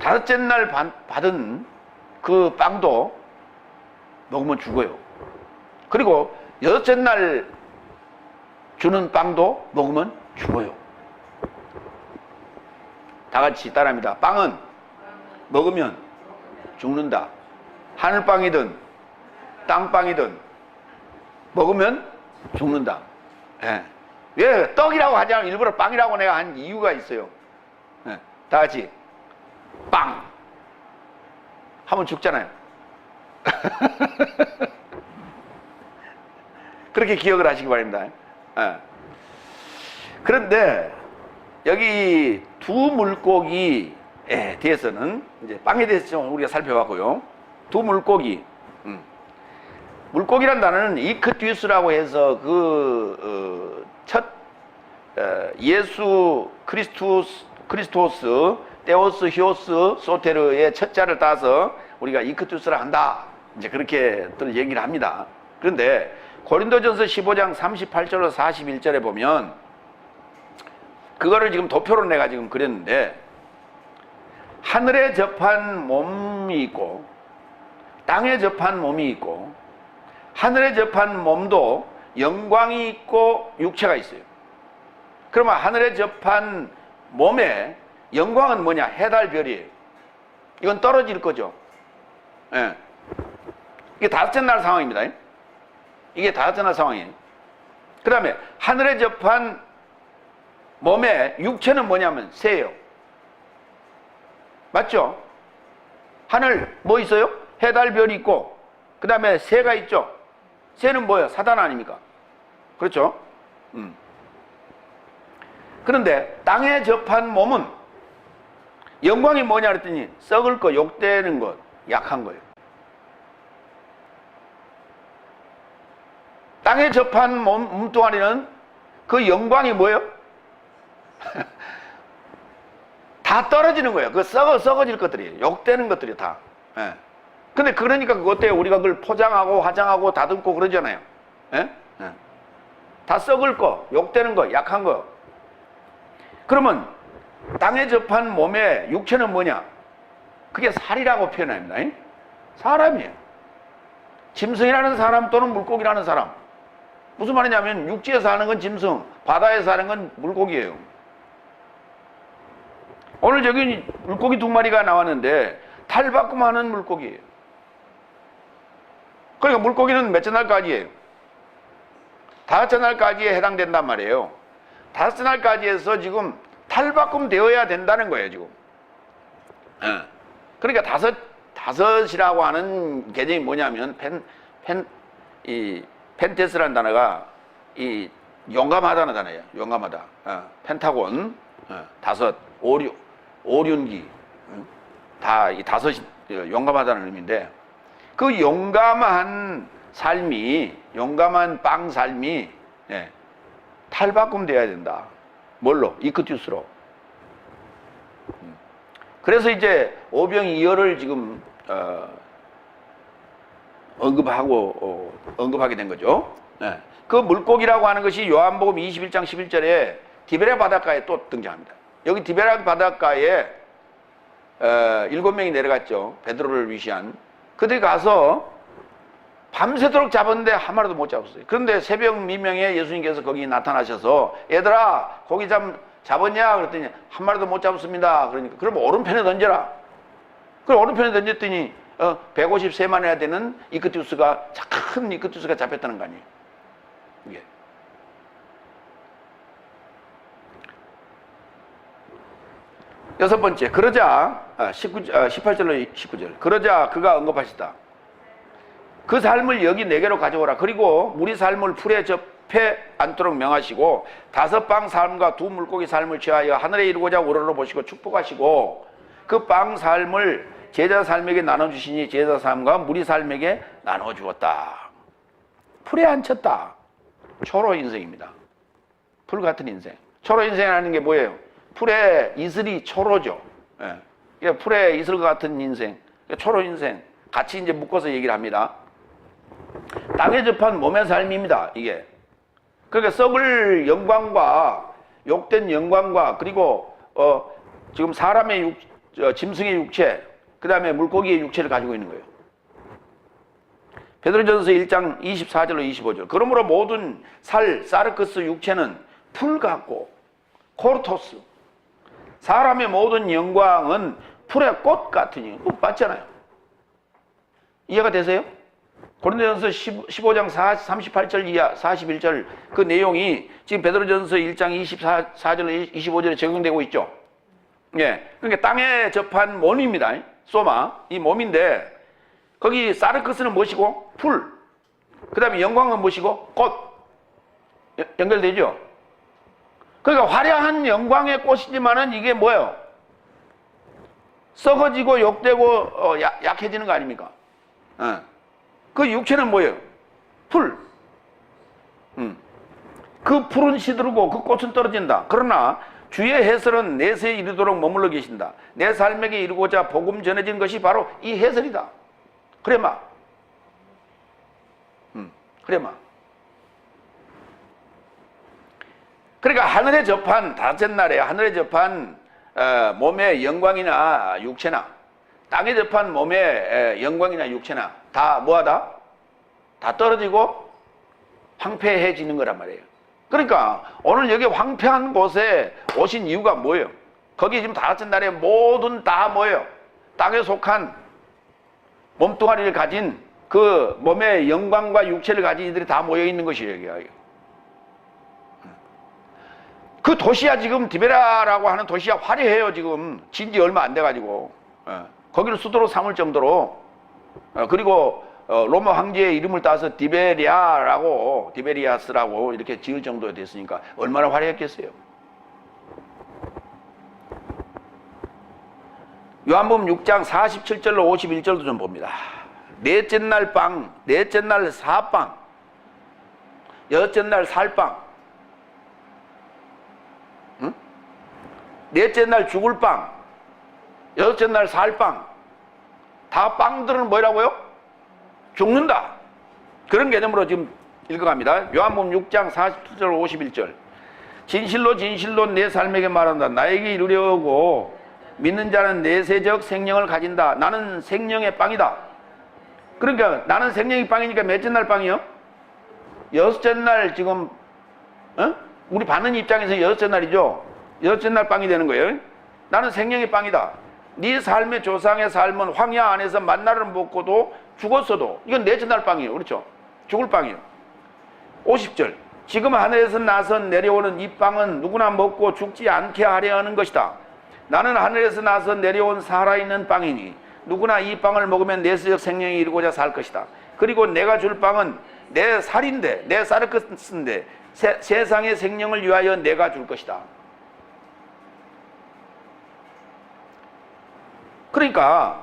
다섯째 날 받은 그 빵도 먹으면 죽어요. 그리고 여섯째 날 주는 빵도 먹으면 죽어요. 다 같이 따라합니다. 빵은 먹으면 죽는다. 하늘빵이든 땅빵이든 먹으면 죽는다. 예. 왜 떡이라고 하지 않고 일부러 빵이라고 내가 한 이유가 있어요. 예. 다 같이 빵 하면 죽잖아요. 그렇게 기억을 하시기 바랍니다. 예. 그런데 여기 두 물고기에 대해서는 이제 빵에 대해서 좀 우리가 살펴봤고요. 두 물고기, 물고기란 단어는 이크듀스라고 해서 첫 예수 크리스토스 테오스 히오스 소테르의 첫 자를 따서 우리가 이크듀스라 한다, 이제 그렇게들 얘기를 합니다. 그런데 고린도전서 15장 38절로 41절에 보면 그거를 지금 도표로 내가 지금 그렸는데, 하늘에 접한 몸이 있고 땅에 접한 몸이 있고, 하늘에 접한 몸도 영광이 있고 육체가 있어요. 그러면 하늘에 접한 몸의 영광은 뭐냐? 해달 별이에요. 이건 떨어질 거죠. 예. 이게 다섯째 날 상황입니다. 이게 다섯째 날 상황이에요. 그 다음에 하늘에 접한 몸의 육체는 뭐냐면 새예요. 맞죠? 하늘 뭐 있어요? 해달 별이 있고, 그 다음에 새가 있죠. 새는 뭐예요? 사단 아닙니까? 그렇죠? 그런데 땅에 접한 몸은 영광이 뭐냐 그랬더니 썩을 것, 욕되는 것, 약한 거예요. 땅에 접한 몸뚱아리는 그 영광이 뭐예요? 다 떨어지는 거예요. 그 썩어질 것들이에요. 욕되는 것들이 다. 예. 근데 그러니까 그것 때문에 우리가 그걸 포장하고 화장하고 다듬고 그러잖아요. 예? 예. 다 썩을 거, 욕되는 거, 약한 거. 그러면 땅에 접한 몸의 육체는 뭐냐? 그게 살이라고 표현합니다. 사람이에요. 짐승이라는 사람 또는 물고기라는 사람. 무슨 말이냐면 육지에 사는 건 짐승, 바다에 사는 건 물고기예요. 오늘 저기 물고기 두 마리가 나왔는데 탈바꿈하는 물고기예요. 그러니까 물고기는 몇째 날까지예요? 다섯째 날까지에 해당된단 말이에요. 다섯째 날까지 해서 지금 탈바꿈 되어야 된다는 거예요, 지금. 그러니까 다섯이라고 하는 개념이 뭐냐면 펜테스라는 단어가 이 용감하다는 단어예요. 용감하다. 펜타곤, 다섯, 오륜기, 다 이 다섯이 용감하다는 의미인데, 그 용감한 삶이, 용감한 빵 삶이 탈바꿈 돼야 된다. 뭘로? 이크투스로. 그래서 이제 오병이어를 지금 언급하게 된 거죠. 그 물고기라고 하는 것이 요한복음 21장 11절에 디베랴 바닷가에 또 등장합니다. 여기 디베랴 바닷가에 7명이 내려갔죠. 베드로를 위시한. 그들이 가서 밤새도록 잡았는데 한 마리도 못 잡았어요. 그런데 새벽 미명에 예수님께서 거기 나타나셔서 얘들아 고기 잡았냐? 그랬더니 한 마리도 못 잡았습니다. 그러니까 그럼 오른편에 던져라. 그럼 오른편에 던졌더니 153만 해야 되는 이크투스가, 큰 이크투스가 잡혔다는 거 아니에요. 이게. 여섯 번째, 그러자 18절로 19절. 그러자 그가 언급하시다. 그 삶을 여기 내게로 가져오라. 그리고 무리 삶을 풀에 접해 않도록 명하시고 다섯 빵 삶과 두 물고기 삶을 취하여 하늘에 이루고자 우러러 보시고 축복하시고 그 빵 삶을 제자 삶에게 나눠주시니 제자 삶과 무리 삶에게 나눠주었다. 풀에 앉혔다. 초로 인생입니다. 풀 같은 인생. 초로 인생이라는 게 뭐예요? 풀에 이슬이 초로죠. 예. 풀에 이슬 같은 인생. 초로 인생. 같이 이제 묶어서 얘기를 합니다. 땅에 접한 몸의 삶입니다. 이게. 그러니까 썩을 영광과 욕된 영광과 그리고 지금 사람의 짐승의 육체, 그 다음에 물고기의 육체를 가지고 있는 거예요. 베드로전서 1장 24절로 25절. 그러므로 모든 사르크스 육체는 풀 같고 코르토스, 사람의 모든 영광은 풀의 꽃 같으니 맞잖아요. 이해가 되세요? 고린도전서 15장 38절 이하 41절 그 내용이 지금 베드로전서 1장 24절 25절에 적용되고 있죠. 예, 그러니까 땅에 접한 몸입니다. 소마, 이 몸인데 거기 사르크스는 무엇이고? 풀. 그 다음에 영광은 무엇이고? 꽃. 연결되죠? 그러니까 화려한 영광의 꽃이지만은 이게 뭐예요? 썩어지고 욕되고 약해지는 거 아닙니까? 그 육체는 뭐예요? 풀. 그 풀은 시들고 그 꽃은 떨어진다. 그러나 주의 해설은 내세에 이르도록 머물러 계신다. 내 삶에게 이루고자 복음 전해진 것이 바로 이 해설이다. 그래마. 그래마. 그러니까 하늘에 접한 다섯째 날에 하늘에 접한 몸의 영광이나 육체나 땅에 접한 몸의 영광이나 육체나 다 뭐하다? 다 떨어지고 황폐해지는 거란 말이에요. 그러니까 오늘 여기 황폐한 곳에 오신 이유가 뭐예요? 거기 지금 다섯째 날에 모든 다 뭐예요? 땅에 속한 몸뚱아리를 가진 그 몸의 영광과 육체를 가진 이들이 다 모여 있는 것이에요. 여기가. 그 도시야 지금 디베라라고 하는 도시야 화려해요. 지금 진지 얼마 안 돼가지고 거기를 수도로 삼을 정도로 그리고 로마 황제의 이름을 따서 디베리아스라고 이렇게 지을 정도가 됐으니까 얼마나 화려했겠어요. 요한복음 6장 47절로 51절도 좀 봅니다. 넷째 날 빵, 넷째 날 사빵, 여섯째 날 살빵, 넷째 날 죽을 빵, 여섯째 날 살빵. 다 빵들은 뭐라고요? 죽는다. 그런 개념으로 지금 읽어갑니다. 요한복음 6장 47절 51절. 진실로 진실로 내 삶에게 말한다. 나에게 이르려고 믿는 자는 내세적 생명을 가진다. 나는 생명의 빵이다. 그러니까 나는 생명의 빵이니까 몇째 날 빵이요? 여섯째 날 지금 우리 받는 입장에서 여섯째 날이죠. 여섯째 날 빵이 되는 거예요. 나는 생명의 빵이다. 네 삶의 조상의 삶은 황야 안에서 만나를 먹고도 죽었어도 이건 넷째 날 빵이에요. 그렇죠? 죽을 빵이에요. 50절. 지금 하늘에서 나서 내려오는 이 빵은 누구나 먹고 죽지 않게 하려 하는 것이다. 나는 하늘에서 나서 내려온 살아있는 빵이니 누구나 이 빵을 먹으면 내세적 생명이 이루고자 살 것이다. 그리고 내가 줄 빵은 내 살인데 내 사르크스인데 세상의 생명을 위하여 내가 줄 것이다. 그러니까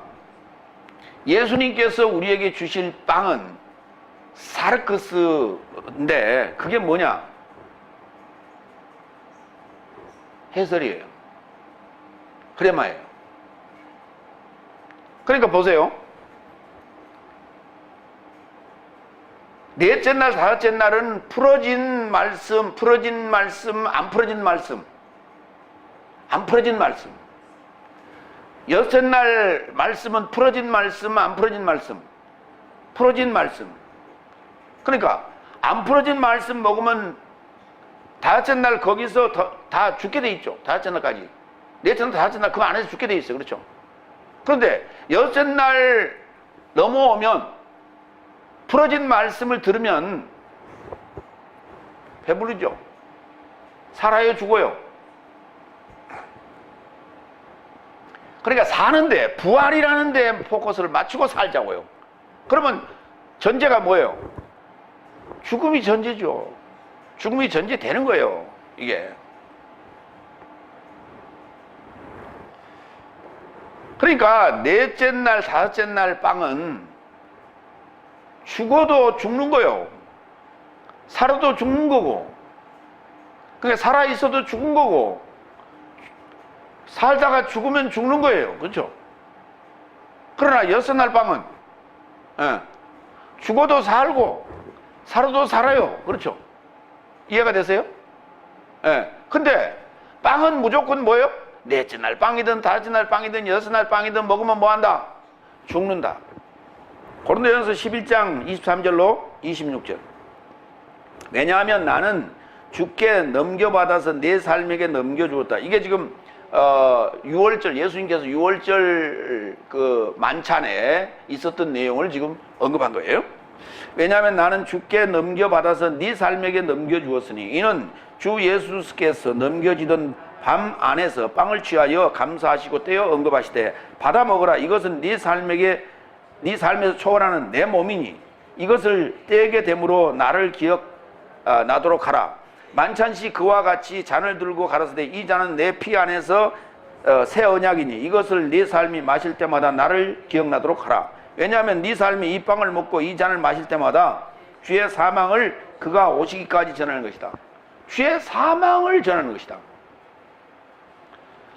예수님께서 우리에게 주실 빵은 사르크스인데 그게 뭐냐? 해설이에요. 크레마예요. 그러니까 보세요. 넷째 날, 다섯째 날은 풀어진 말씀, 안 풀어진 말씀, 안 풀어진 말씀. 여섯째 날 말씀은 풀어진 말씀, 안 풀어진 말씀. 풀어진 말씀. 그러니까 안 풀어진 말씀 먹으면 다섯째 날 거기서 다 죽게 돼 있죠. 다섯째 날까지. 넷째 날, 다섯째 날 그 안에서 죽게 돼 있어요. 그렇죠? 그런데 여섯째 날 넘어오면 풀어진 말씀을 들으면 배부르죠. 살아요, 죽어요. 그러니까 사는데, 부활이라는 데 포커스를 맞추고 살자고요. 그러면 전제가 뭐예요? 죽음이 전제죠. 죽음이 전제되는 거예요, 이게. 그러니까 넷째 날, 다섯째 날 빵은 죽어도 죽는 거예요. 살아도 죽는 거고. 그러니까 살아있어도 죽은 거고. 살다가 죽으면 죽는 거예요. 그렇죠? 그러나 여섯 날 빵은 죽어도 살고 살아도 살아요. 그렇죠? 이해가 되세요? 예. 근데 빵은 무조건 뭐예요? 넷째 날 빵이든 다섯째 날 빵이든 여섯 날 빵이든 먹으면 뭐한다? 죽는다. 고린도전서 11장 23절로 26절. 왜냐하면 나는 주께 넘겨받아서 내 삶에게 넘겨주었다. 이게 지금 6월절, 예수님께서 6월절 그 만찬에 있었던 내용을 지금 언급한 거예요. 왜냐하면 나는 주께 넘겨받아서 네 삶에게 넘겨주었으니 이는 주 예수께서 넘겨지던 밤 안에서 빵을 취하여 감사하시고 떼어 언급하시되 받아 먹으라. 이것은 네 삶에서 초월하는 내 몸이니 이것을 떼게 되므로 나를 나도록 하라. 만찬시 그와 같이 잔을 들고 가라사대 이 잔은 내 피 안에서 새 언약이니 이것을 네 삶이 마실 때마다 나를 기억나도록 하라. 왜냐하면 네 삶이 이 빵을 먹고 이 잔을 마실 때마다 주의 사망을 그가 오시기까지 전하는 것이다. 주의 사망을 전하는 것이다.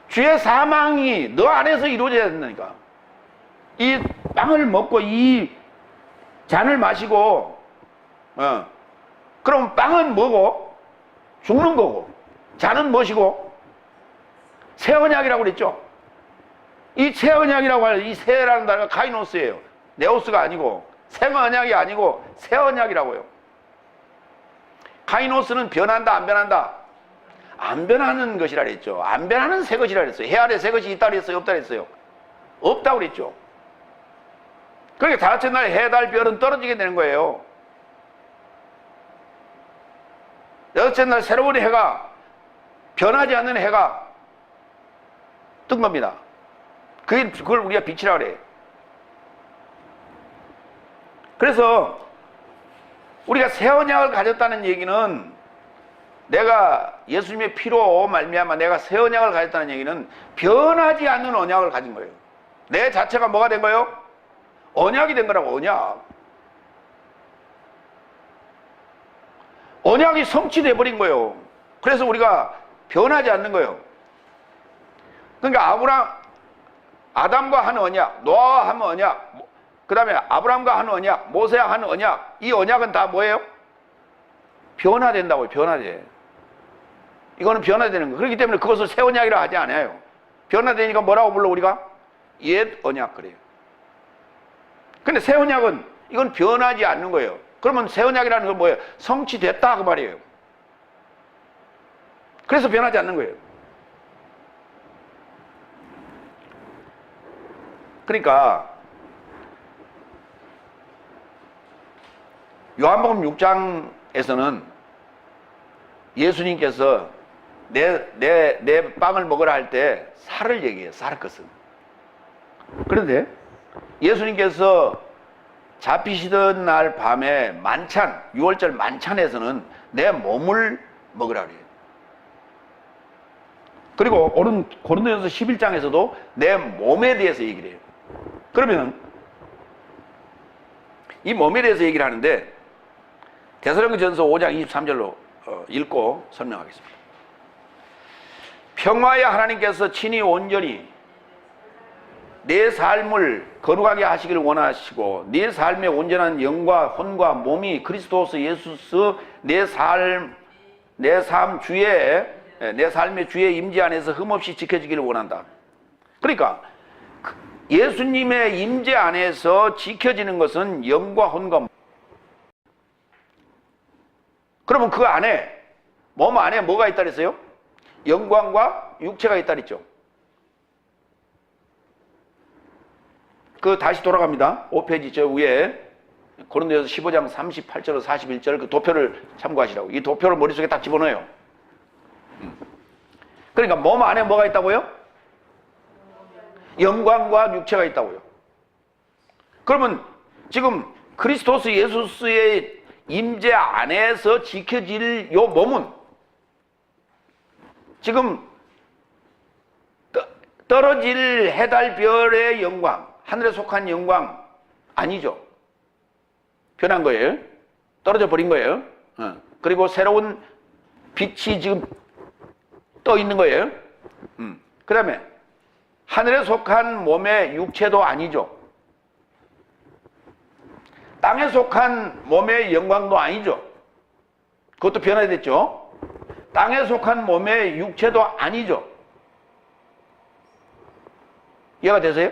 주의 사망이 너 안에서 이루어져야 된다니까. 이 빵을 먹고 이 잔을 마시고 그럼 빵은 뭐고? 죽는 거고 잔은 무엇이고? 새 언약이라고 그랬죠. 이 새 언약이라고 하는 이 새라는 단어가 카이노스예요. 네오스가 아니고 새 언약이 아니고 새 언약이라고요. 카이노스는 변한다 안 변한다? 안 변하는 것이라 그랬죠. 안 변하는 새 것이라 그랬어요. 해 아래 새 것이 있다 그랬어요? 없다 그랬어요? 없다고 그랬죠. 그러니까 다섯째 날 해, 달, 별은 떨어지게 되는 거예요. 여섯째 날 새로운 해가 변하지 않는 해가 뜬 겁니다. 그걸 우리가 빛이라 그래요. 그래서 우리가 새 언약을 가졌다는 얘기는 내가 예수님의 피로 말미암아 내가 새 언약을 가졌다는 얘기는 변하지 않는 언약을 가진 거예요. 내 자체가 뭐가 된 거예요? 언약이 된 거라고. 언약이 성취돼 버린 거예요. 그래서 우리가 변하지 않는 거예요. 그러니까 아담과 한 언약, 노아와 한 언약, 그 다음에 아브라함과 한 언약, 모세와 한 언약, 이 언약은 다 뭐예요? 변화된다고요. 변화돼. 이거는 변화되는 거예요. 그렇기 때문에 그것을 새 언약이라 하지 않아요. 변화되니까 뭐라고 불러 우리가? 옛 언약 그래요. 근데 새 언약은 이건 변하지 않는 거예요. 그러면 새 언약이라는 건 뭐예요? 성취됐다 그 말이에요. 그래서 변하지 않는 거예요. 그러니까 요한복음 6장에서는 예수님께서 내 빵을 먹으라 할 때 살을 얘기해요. 살 것은. 그런데 예수님께서 잡히시던 날 밤에 만찬, 6월절 만찬에서는 내 몸을 먹으라 그래요. 그리고 오른 고린도전서 11장에서도 내 몸에 대해서 얘기를 해요. 그러면 이 몸에 대해서 얘기를 하는데 데살로니가전서 5장 23절로 읽고 설명하겠습니다. 평화의 하나님께서 친히 온전히 내 삶을 거룩하게 하시기를 원하시고 내 삶의 온전한 영과 혼과 몸이 그리스도스 예수스 내 삶의 주의 임재 안에서 흠없이 지켜지기를 원한다. 그러니까 예수님의 임재 안에서 지켜지는 것은 영과 혼과 몸. 그러면 그 안에 몸 안에 뭐가 있다 그랬어요? 영광과 육체가 있다 그랬죠. 다시 돌아갑니다. 5페이지 저 위에 고린도전서 15장 38절로 41절 그 도표를 참고하시라고. 이 도표를 머릿속에 딱 집어넣어요. 그러니까 몸 안에 뭐가 있다고요? 영광과 육체가 있다고요. 그러면 지금 그리스도스 예수스의 임재 안에서 지켜질 요 몸은 지금 떨어질 해달 별의 영광, 하늘에 속한 영광 아니죠. 변한 거예요. 떨어져 버린 거예요. 그리고 새로운 빛이 지금 떠 있는 거예요. 그 다음에 하늘에 속한 몸의 육체도 아니죠. 땅에 속한 몸의 영광도 아니죠. 그것도 변화됐죠. 땅에 속한 몸의 육체도 아니죠. 이해가 되세요?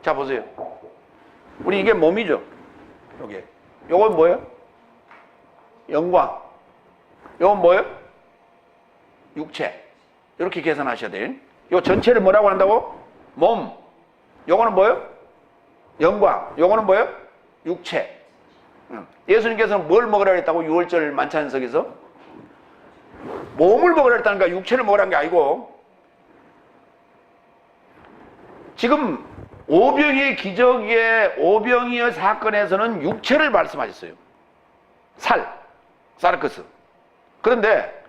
자, 보세요. 우리 이게 몸이죠. 요게. 요건 뭐예요? 영광. 요건 뭐예요? 육체. 이렇게 계산하셔야 돼요. 요 전체를 뭐라고 한다고? 몸. 요거는 뭐예요? 영광. 요거는 뭐예요? 육체. 예수님께서는 뭘 먹으라 그랬다고? 6월절 만찬석에서? 몸을 먹으라 그랬다니까 육체를 먹으라는 게 아니고, 지금 오병이의 기적의 오병이의 사건에서는 육체를 말씀하셨어요. 사르크스. 그런데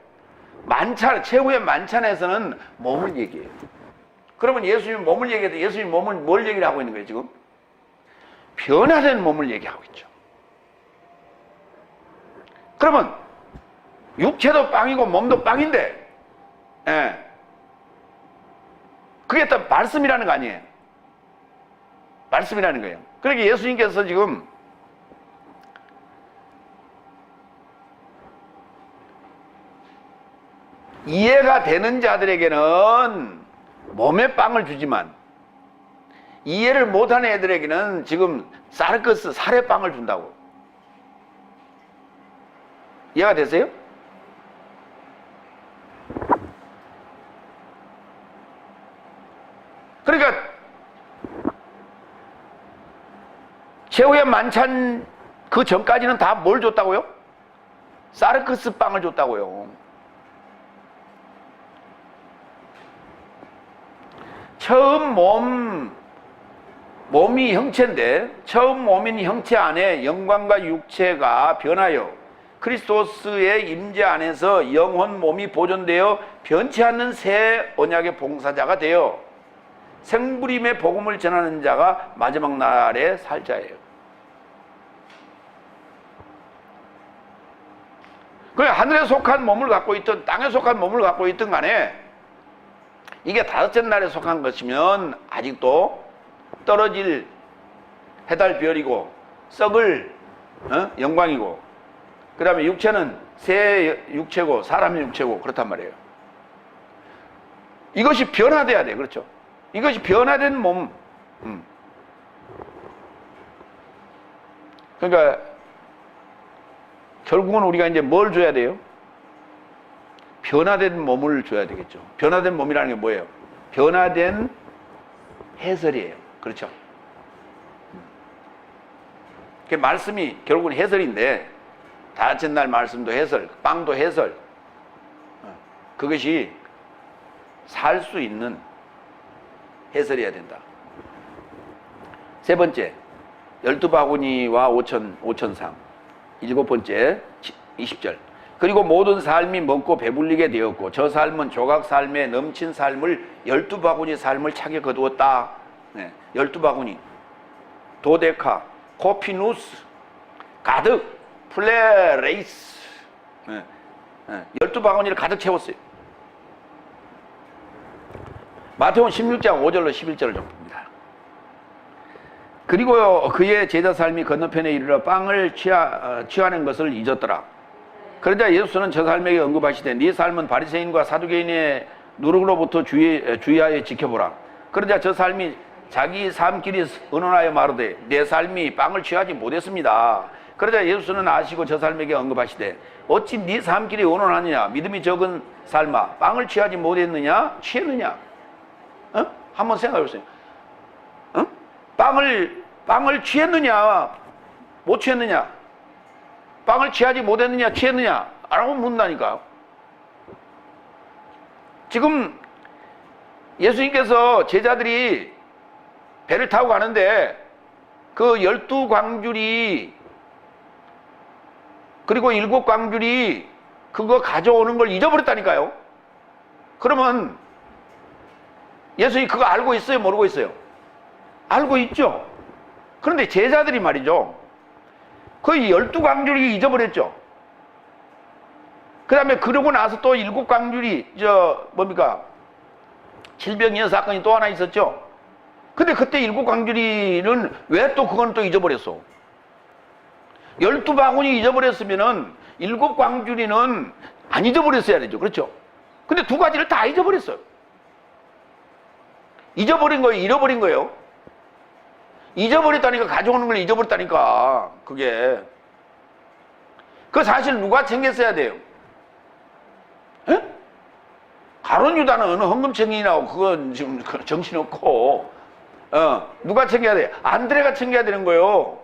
만찬, 최후의 만찬에서는 몸을 얘기해요. 그러면 예수님이 몸을 얘기해도 예수님이 몸을 뭘 얘기를 하고 있는 거예요, 지금? 변화된 몸을 얘기하고 있죠. 그러면 육체도 빵이고 몸도 빵인데, 예. 그게 또 말씀이라는 거 아니에요? 말씀이라는 거예요. 그러니까 예수님께서 지금 이해가 되는 자들에게는 몸의 빵을 주지만 이해를 못하는 애들에게는 지금 사르크스 사례빵을 준다고. 이해가 되세요? 그러니까 최후의 만찬 그 전까지는 다 뭘 줬다고요? 사르크스 빵을 줬다고요. 처음 몸이 형체인데, 처음 몸인 형체 안에 영광과 육체가 변하여 그리스도스의 임재 안에서 영혼 몸이 보존되어 변치 않는 새 언약의 봉사자가 되어 생부림의 복음을 전하는 자가 마지막 날에 살 자예요. 그 하늘에 속한 몸을 갖고 있든 땅에 속한 몸을 갖고 있든 간에 이게 다섯째 날에 속한 것이면 아직도 떨어질 해달별이고 썩을 영광이고, 그 다음에 육체는 새 육체고 사람의 육체고 그렇단 말이에요. 이것이 변화돼야 돼. 그렇죠? 이것이 변화된 몸. 그러니까 결국은 우리가 이제 뭘 줘야 돼요? 변화된 몸을 줘야 되겠죠. 변화된 몸이라는 게 뭐예요? 변화된 해설이에요. 그렇죠? 그 말씀이 결국은 해설인데, 다섯째 날 말씀도 해설, 빵도 해설. 그것이 살 수 있는 해설이어야 된다. 세 번째, 12바구니와 5천상. 일곱 번째, 20절. 그리고 모든 삶이 먹고 배불리게 되었고 저 삶은 조각 삶에 넘친 삶을 12바구니 삶을 차게 거두었다. 12바구니, 도데카, 코피누스, 가득, 플레레이스, 12바구니를 가득 채웠어요. 마태복음 16장 5절로 11절을 좀 봅니다. 그리고 그의 제자 삶이 건너편에 이르러 빵을 취하는 것을 잊었더라. 그러자 예수는 저 삶에게 언급하시되 네 삶은 바리새인과 사두개인의 누룩으로부터 주의하여 지켜보라. 그러자 저 삶이 자기 삶끼리 의논하여 말하되 내 삶이 빵을 취하지 못했습니다. 그러자 예수는 아시고 저 삶에게 언급하시되 어찌 네 삶끼리 의논하느냐? 믿음이 적은 삶아, 빵을 취하지 못했느냐? 취했느냐? 한번 생각해 보세요. 빵을 취했느냐? 못 취했느냐? 빵을 취하지 못했느냐? 취했느냐? 라고 묻는다니까요. 지금 예수님께서 제자들이 배를 타고 가는데 그 12광주리 그리고 7광주리 그거 가져오는 걸 잊어버렸다니까요. 그러면 예수님이 그거 알고 있어요? 모르고 있어요? 알고 있죠. 그런데 제자들이 말이죠, 그 12광주리 잊어버렸죠. 그 다음에 그러고 나서 또 7광주리 뭡니까? 질병이어 사건이 또 하나 있었죠. 근데 그때 일곱 광주리는 왜 또 그건 또 잊어버렸어? 12바구니 잊어버렸으면은 일곱 광주리는 안 잊어버렸어야 되죠. 그렇죠? 근데 두 가지를 다 잊어버렸어요. 잊어버린 거예요? 잃어버린 거예요? 잊어버렸다니까. 가져오는 걸 잊어버렸다니까. 그게. 그 사실 누가 챙겼어야 돼요? 에? 가룟 유다는 헌금챙이라고 그건 지금 정신없고, 누가 챙겨야 돼? 안드레가 챙겨야 되는 거예요.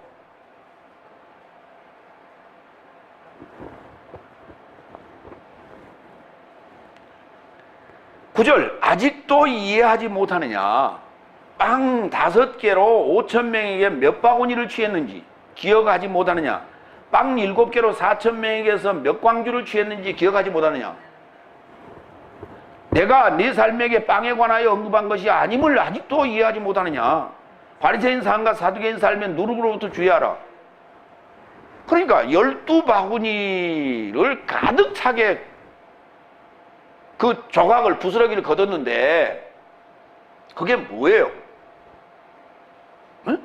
구절, 아직도 이해하지 못하느냐? 빵 5개로 5,000명에게 몇 바구니를 취했는지 기억하지 못하느냐? 빵 7개로 4,000명에게서 몇 광주를 취했는지 기억하지 못하느냐? 내가 네 삶에게 빵에 관하여 언급한 것이 아님을 아직도 이해하지 못하느냐? 바리새인 삶과 사두개인 삶의 누룩으로부터 주의하라. 그러니까 12바구니를 가득 차게 그 조각을 부스러기를 걷었는데 그게 뭐예요? 응?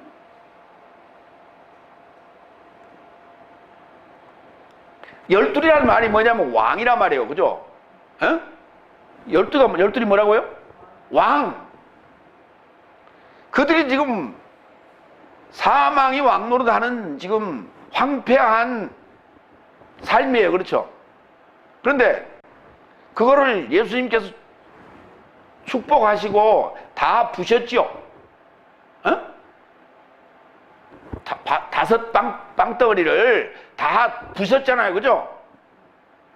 열둘이라는 말이 뭐냐면 왕이란 말이에요. 그죠? 응? 열둘이 뭐라고요? 왕. 그들이 지금 사망이 왕노릇하는 지금 황폐한 삶이에요. 그렇죠? 그런데 그거를 예수님께서 축복하시고 다 부셨죠? 어? 5 빵덩어리를 다 부셨잖아요. 그죠?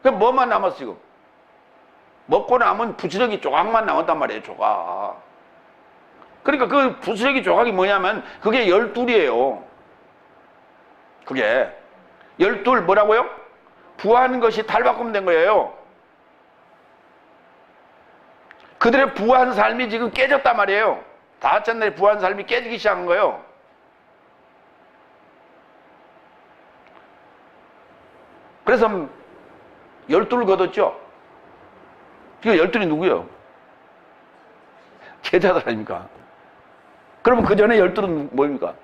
그럼 뭐만 남았어 지금? 먹고 남은 부스러기 조각만 남았단 말이에요. 조각. 그러니까 그 부스러기 조각이 뭐냐면 그게 12이에요. 그게 12 뭐라고요? 부한 것이 탈바꿈된 거예요. 그들의 부한 삶이 지금 깨졌단 말이에요. 5째 날에 부한 삶이 깨지기 시작한 거예요. 그래서 12를 거뒀죠. 그 12이 누구예요? 제자들 아닙니까? 그러면 그 전에 12는 뭡니까?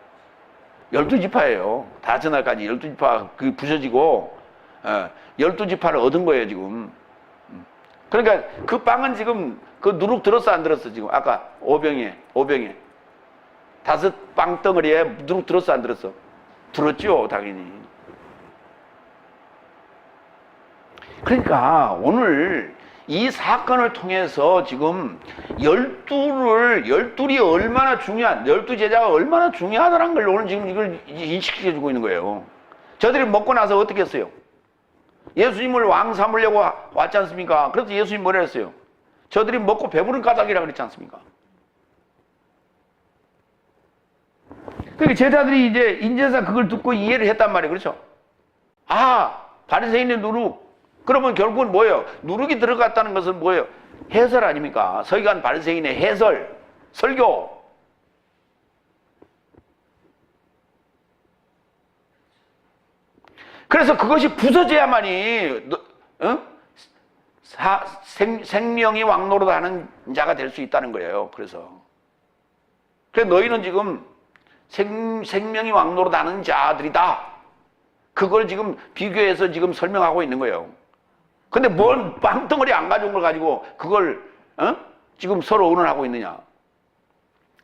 12지파예요. 5째 날까지 12지파 그 부서지고 12지파를 얻은 거예요 지금. 그러니까 그 빵은 지금 그 누룩 들었어 안 들었어 지금? 아까 5병에 5 빵덩어리에 누룩 들었어 안 들었어? 들었죠 당연히. 그러니까 오늘 이 사건을 통해서 지금 12이 얼마나 중요한, 12제자가 얼마나 중요하다는 걸 오늘 지금 이걸 인식시켜주고 있는 거예요. 저들이 먹고 나서 어떻게 했어요? 예수님을 왕 삼으려고 왔지 않습니까? 그래서 예수님 뭐라 했어요? 저들이 먹고 배부른 까닭이라 그랬지 않습니까? 그러니까 제자들이 이제 인제서 그걸 듣고 이해를 했단 말이에요. 그렇죠? 아, 바리새인의 누룩. 그러면 결국은 뭐예요? 누룩이 들어갔다는 것은 뭐예요? 해설 아닙니까? 서기관 바리새인의 해설, 설교. 그래서 그것이 부서져야만이 생명이 왕노릇하는 자가 될 수 있다는 거예요. 그래서 너희는 지금 생명이 왕노릇하는 자들이다. 그걸 지금 비교해서 지금 설명하고 있는 거예요. 근데 뭔 빵덩어리 안 가져온 걸 가지고 그걸 지금 서로 의논하고 있느냐.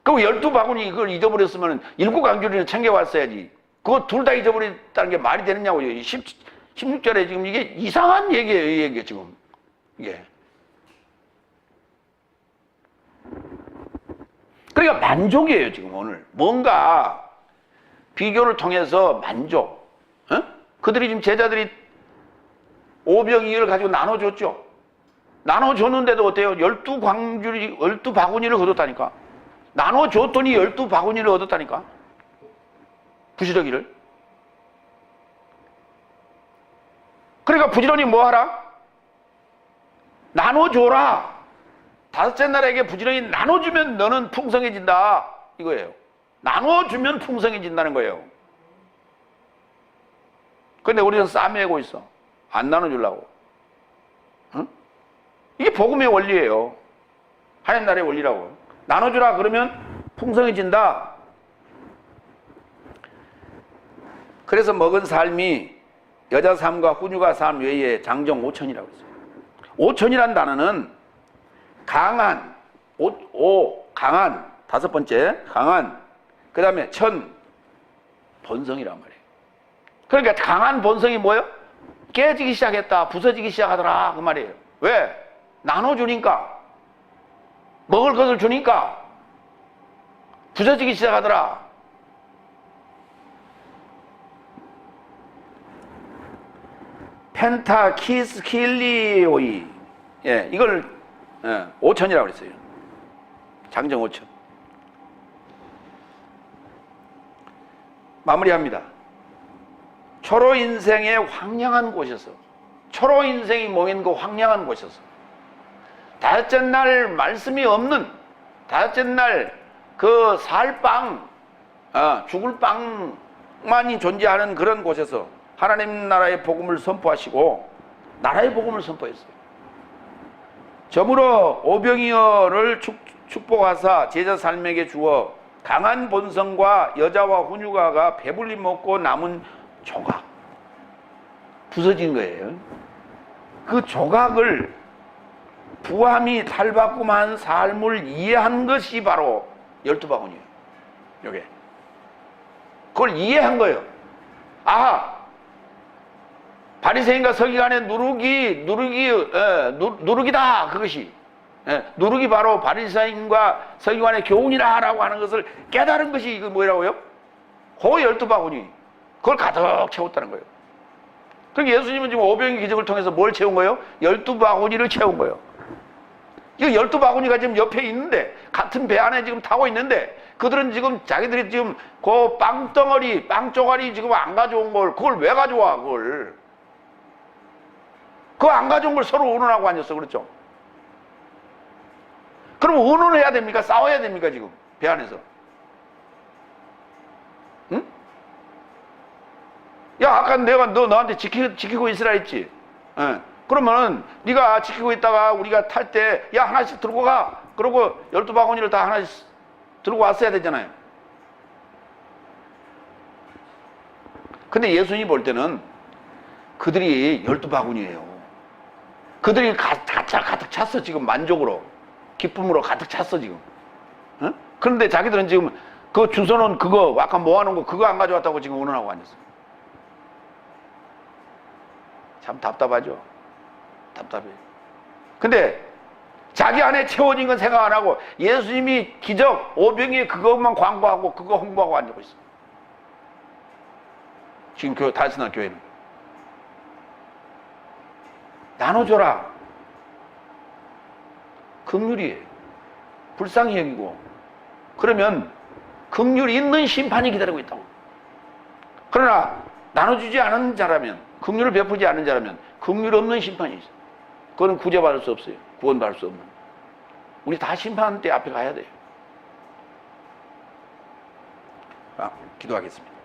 그럼 12바구니 그걸 잊어버렸으면 7광주리는 챙겨왔어야지. 그거 둘 다 잊어버렸다는 게 말이 되느냐고요. 16절에 지금 이게 이상한 얘기예요. 이 얘기가 지금. 이게. 그러니까 만족이에요. 지금 오늘. 뭔가 비교를 통해서 만족. 그들이 지금 제자들이 5병2를 가지고 나눠줬죠. 나눠줬는데도 어때요? 12바구니를 거뒀다니까. 나눠줬더니 12바구니를 얻었다니까. 부지런히를. 그러니까 부지런히 뭐 하라? 나눠줘라. 5째 날에게 부지런히 나눠주면 너는 풍성해진다. 이거예요. 나눠주면 풍성해진다는 거예요. 근데 우리는 싸매고 있어. 안 나눠주려고. 응? 이게 복음의 원리예요. 하나님 나라의 원리라고. 나눠주라 그러면 풍성해진다. 그래서 먹은 삶이 여자 삶과 훈육아 삶 외에 장정 5천이라고 했어요. 5천이란 단어는 강한, 강한, 다섯 번째, 강한, 그 다음에 본성이란 말이에요. 그러니까 강한 본성이 뭐예요? 깨지기 시작했다, 부서지기 시작하더라, 그 말이에요. 왜? 나눠주니까, 먹을 것을 주니까 부서지기 시작하더라. 펜타키스킬리오이, 이걸 5천이라고 그랬어요. 장정 5천. 마무리합니다. 초로 인생의 황량한 곳에서, 초로 인생이 모인 그 황량한 곳에서 다섯째 날 말씀이 없는, 다섯째 날 그 살빵, 죽을 빵만이 존재하는 그런 곳에서 하나님 나라의 복음을 선포하시고 나라의 복음을 선포했어요. 저물어 오병이어를 축복하사 제자 삶에게 주어 강한 본성과 여자와 훈육아가 배불리 먹고 남은 조각, 부서진 거예요. 그 조각을 부함이 탈바꿈한 삶을 이해한 것이 바로 12바구니예요. 요게. 그걸 이해한 거예요. 아하, 바리새인과 서기관의 누룩이다, 그것이. 누룩이 바로 바리새인과 서기관의 교훈이라고 하는 것을 깨달은 것이 이거 뭐라고요? 그 12바구니. 그걸 가득 채웠다는 거예요. 그러니까 예수님은 지금 오병이 기적을 통해서 뭘 채운 거예요? 12바구니를 채운 거예요. 이 12바구니가 지금 옆에 있는데, 같은 배 안에 지금 타고 있는데, 그들은 지금 자기들이 지금 그 빵덩어리, 빵조가리 지금 안 가져온 걸, 그걸 왜 가져와, 그걸. 그거 안 가져온 걸 서로 의논하고 앉았어, 그렇죠? 그럼 의논해야 됩니까? 싸워야 됩니까, 지금? 배 안에서? 응? 야, 아까 내가 너 나한테 지키고 있으라 했지? 그러면은 네가 지키고 있다가 우리가 탈 때 야, 하나씩 들고 가. 그러고 12바구니를 다 하나씩 들고 왔어야 되잖아요. 근데 예수님이 볼 때는 그들이 12바구니예요. 그들이 가득 찼어, 지금. 만족으로, 기쁨으로 가득 찼어, 지금. 그런데 자기들은 지금 그 주워놓은 그거, 아까 모아놓은 거 그거 안 가져왔다고 지금 의논하고 앉았어. 참 답답하죠. 답답해. 근데 자기 안에 채워진 건 생각 안 하고 예수님이 기적, 오병이의 그것만 광고하고 그거 홍보하고 앉고 있어. 지금 다스나 교회는. 나눠줘라. 긍휼이에요. 불쌍히 여기고. 그러면 긍휼 있는 심판이 기다리고 있다고. 그러나 나눠주지 않은 자라면, 긍휼을 베푸지 않은 자라면 긍휼 없는 심판이 있어요. 그건 구제받을 수 없어요. 구원받을 수 없는. 우리 다 심판대 앞에 가야 돼요. 기도하겠습니다.